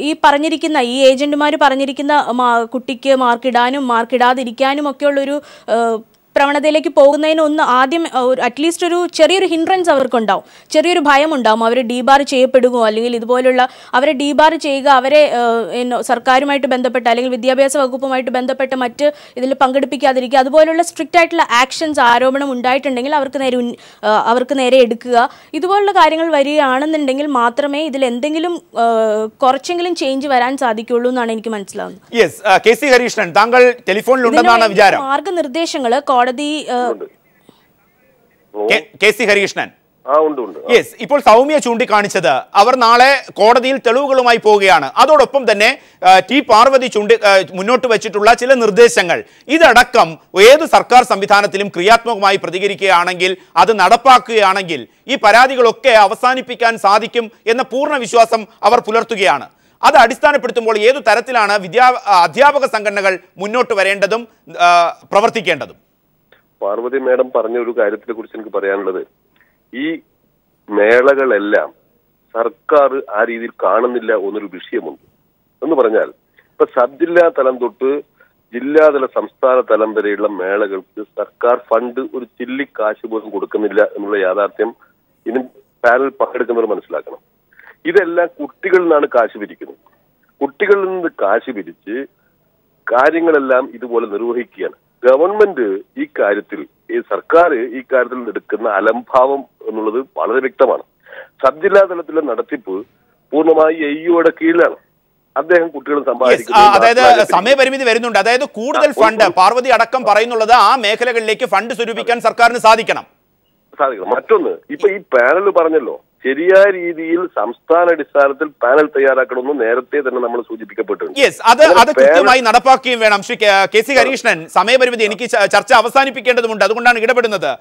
ഈ പറഞ്ഞിരിക്കുന്ന ഈ ഏജന്റുമാർ പറഞ്ഞിരിക്കുന്ന കുട്ടിക്ക് മാർക്കിടാനും മാർക്കിടാതിരിക്കാനും ഒക്കെയുള്ളൊരു പ്രവണതയിലേക്ക് പോകുന്നതിനൊന്ന് ആദ്യം അറ്റ്ലീസ്റ്റ് ഒരു ചെറിയൊരു ഹിൻഡ്രൻസ് അവർക്കുണ്ടാവും, ചെറിയൊരു ഭയം ഉണ്ടാവും. അവർ ഡീബാർ ചെയ്യപ്പെടുമോ, അല്ലെങ്കിൽ ഇതുപോലുള്ള അവരെ ഡീബാർ ചെയ്യുക, അവരെ സർക്കാരുമായിട്ട് ബന്ധപ്പെട്ട് അല്ലെങ്കിൽ വിദ്യാഭ്യാസ വകുപ്പുമായിട്ട് ബന്ധപ്പെട്ട് മറ്റ് ഇതിൽ പങ്കെടുപ്പിക്കാതിരിക്കുക, അതുപോലുള്ള സ്ട്രിക്റ്റ് ആയിട്ടുള്ള ആക്ഷൻസ് ആരോപണം ഉണ്ടായിട്ടുണ്ടെങ്കിൽ അവർക്ക് നേരെ എടുക്കുക. ഇതുപോലുള്ള കാര്യങ്ങൾ വരികയാണെന്നുണ്ടെങ്കിൽ മാത്രമേ ഇതിൽ എന്തെങ്കിലും കുറച്ചെങ്കിലും ചേഞ്ച് വരാൻ സാധിക്കുള്ളൂ എന്നാണ് എനിക്ക് മനസ്സിലാവുന്നത്. യെസ്, കെ സി ഹരീഷ്ണൻ, താങ്കൾ ടെലിഫോണിലുണ്ടെന്നാണ് വിചാരം. മാർഗനിർദ്ദേശങ്ങൾ കോടതി കെ സി ഹരീഷ്ണൻ. ഉണ്ട്. യെസ്, ഇപ്പോൾ സൗമ്യ ചൂണ്ടിക്കാണിച്ചത് അവർ നാളെ കോടതിയിൽ തെളിവുകളുമായി പോവുകയാണ്. അതോടൊപ്പം തന്നെ ടി പാർവതി മുന്നോട്ട് വെച്ചിട്ടുള്ള ചില നിർദ്ദേശങ്ങൾ, ഇതടക്കം ഏത് സർക്കാർ സംവിധാനത്തിലും ക്രിയാത്മകമായി പ്രതികരിക്കുകയാണെങ്കിൽ, അത് നടപ്പാക്കുകയാണെങ്കിൽ ഈ പരാതികളൊക്കെ അവസാനിപ്പിക്കാൻ സാധിക്കും എന്ന പൂർണ്ണ വിശ്വാസം അവർ പുലർത്തുകയാണ്. അത് അടിസ്ഥാനപ്പെടുത്തുമ്പോൾ ഏതു തരത്തിലാണ് അധ്യാപക സംഘടനകൾ മുന്നോട്ട് വരേണ്ടതും പ്രവർത്തിക്കേണ്ടതും? പാർവതി മേഡം പറഞ്ഞ ഒരു കാര്യത്തിനെ കുറിച്ച് എനിക്ക് പറയാനുള്ളത്, ഈ മേളകളെല്ലാം സർക്കാർ ആ രീതിയിൽ കാണുന്നില്ല എന്നൊരു വിഷയമുണ്ട്. എന്ന് പറഞ്ഞാൽ ഇപ്പൊ സബ് ജില്ലാ തലം തൊട്ട് ജില്ലാതല സംസ്ഥാന തലം വരെയുള്ള മേളകൾക്ക് സർക്കാർ ഫണ്ട് ഒരു ചില്ലി കാശ് പോലും കൊടുക്കുന്നില്ല എന്നുള്ള യാഥാർത്ഥ്യം ഇതിന് പാനൽ പങ്കെടുക്കുന്നവർ മനസ്സിലാക്കണം. ഇതെല്ലാം കുട്ടികളിൽ നിന്നാണ് കാശ് പിരിക്കുന്നത്. കുട്ടികളിൽ നിന്ന് കാശ് പിരിച്ച് കാര്യങ്ങളെല്ലാം ഇതുപോലെ നിർവഹിക്കുകയാണ്. ഗവൺമെന്റ് ഈ കാര്യത്തിൽ, ഈ സർക്കാർ ഈ കാര്യത്തിൽ എടുക്കുന്ന അലംഭാവം എന്നുള്ളത് വളരെ വ്യക്തമാണ്. സബ് ജില്ലാ തലത്തിലെ നടത്തിപ്പ് പൂർണ്ണമായി എയ്യോയുടെ കീഴിലാണ്. അദ്ദേഹം കുട്ടികളും സമ്പാദിക്കുന്നത്. അതായത് സമയപരിമിതി വരുന്നുണ്ട്. അതായത് കൂടുതൽ ഫണ്ട്, പാർവതി അടക്കം പറയുന്നുള്ളത് ആ മേഖലകളിലേക്ക് ഫണ്ട് സ്വരൂപിക്കാൻ സർക്കാരിന് സാധിക്കണം. മറ്റൊന്ന്, ഇപ്പൊ ഈ പാനൽ പറഞ്ഞല്ലോ, ശരിയായ രീതിയിൽ സംസ്ഥാന അടിസ്ഥാനത്തിൽ പാനൽ തയ്യാറാക്കണമെന്ന് നേരത്തെ തന്നെ നമ്മൾ സൂചിപ്പിക്കപ്പെട്ടിട്ടുണ്ട്. യെസ്, അത് കൃത്യമായി നടപ്പാക്കുകയും വേണം. ശ്രീ കെ സി ഹരീഷ്ണൻ, സമയപരിമിതി, എനിക്ക് ചർച്ച അവസാനിപ്പിക്കേണ്ടതുണ്ട്, അതുകൊണ്ടാണ് ഇടപെടുന്നത്.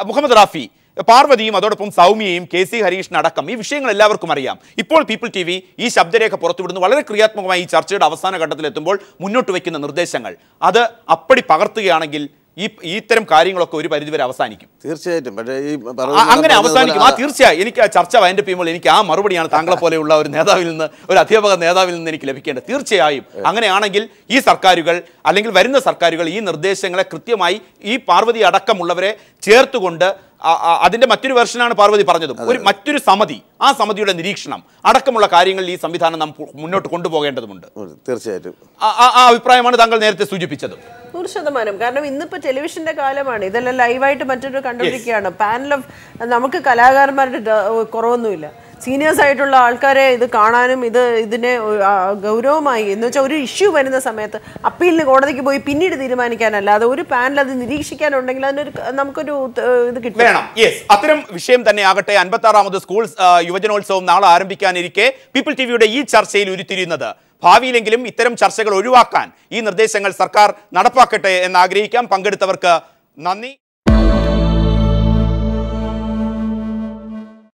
മുഹമ്മദ് റാഫി, പാർവതിയും അതോടൊപ്പം സൗമ്യയും കെ സി ഹരീഷ്ണൻ അടക്കം ഈ വിഷയങ്ങൾ എല്ലാവർക്കും അറിയാം. ഇപ്പോൾ പീപ്പിൾ ടി വി ഈ ശബ്ദരേഖ പുറത്തുവിടുന്നു. വളരെ ക്രിയാത്മകമായി ഈ ചർച്ചയുടെ അവസാന ഘട്ടത്തിലെത്തുമ്പോൾ മുന്നോട്ട് വയ്ക്കുന്ന നിർദ്ദേശങ്ങൾ അത് അപ്പടി പകർത്തുകയാണെങ്കിൽ ഇത്തരം കാര്യങ്ങളൊക്കെ ഒരു പരിധിവരെ അവസാനിക്കും. തീർച്ചയായിട്ടും. പക്ഷേ ഈ അങ്ങനെ അവസാനിക്കും. തീർച്ചയായും എനിക്ക് ആ ചർച്ച വൈൻഡപ്പ് ചെയ്യുമ്പോൾ എനിക്ക് ആ മറുപടിയാണ് താങ്കളെ പോലെയുള്ള ഒരു നേതാവിൽ നിന്ന്, ഒരു അധ്യാപക നേതാവിൽ നിന്ന് എനിക്ക് ലഭിക്കേണ്ടത്. തീർച്ചയായും അങ്ങനെയാണെങ്കിൽ ഈ സർക്കാരുകൾ അല്ലെങ്കിൽ വരുന്ന സർക്കാരുകൾ ഈ നിർദ്ദേശങ്ങളെ കൃത്യമായി ഈ പാർവതി അടക്കമുള്ളവരെ ചേർത്തുകൊണ്ട്, അതിന്റെ മറ്റൊരു വെർഷനാണ് പാർവതി പറഞ്ഞതും, മറ്റൊരു സമിതി, ആ സമിതിയുടെ നിരീക്ഷണം അടക്കമുള്ള കാര്യങ്ങളിൽ ഈ സംവിധാനം നാം മുന്നോട്ട് കൊണ്ടുപോകേണ്ടതുമുണ്ട്. തീർച്ചയായിട്ടും ആ അഭിപ്രായമാണ് താങ്കൾ നേരത്തെ സൂചിപ്പിച്ചത്. 100%. കാരണം ഇന്നിപ്പോ ടെലിവിഷന്റെ കാലമാണ്, ഇതെല്ലാം ലൈവായിട്ട് മറ്റൊരു കണ്ടുപിടിക്കുകയാണ്. പാനൽ ഓഫ്, നമുക്ക് കലാകാരന്മാരുടെ കുറവൊന്നുമില്ല. സീനിയേഴ്സ് ആയിട്ടുള്ള ആൾക്കാരെ ഇത് കാണാനും ഇതിനെ ഗൗരവമായി, എന്ന് വെച്ചാൽ ഒരു ഇഷ്യൂ വരുന്ന സമയത്ത് അപ്പീലിന് കോടതിക്ക് പോയി പിന്നീട് തീരുമാനിക്കാനല്ലാതെ ഒരു പാനൽ അത് നിരീക്ഷിക്കാനുണ്ടെങ്കിൽ അതിനൊരു നമുക്കൊരു ഇത് കിട്ടും. അത്തരം വിഷയം തന്നെ ആകട്ടെ. 56ാമത് സ്കൂൾ യുവജനോത്സവം നാളെ ആരംഭിക്കാനിരിക്കെ പീപ്പിൾ ടിവിയുടെ ഈ ചർച്ചയിൽ ഉരുത്തിരിയുന്നത്, ഭാവിയിലെങ്കിലും ഇത്തരം ചർച്ചകൾ ഒഴിവാക്കാൻ ഈ നിർദ്ദേശങ്ങൾ സർക്കാർ നടപ്പാക്കട്ടെ എന്ന് ആഗ്രഹിക്കാം. പങ്കെടുത്തവർക്ക് നന്ദി.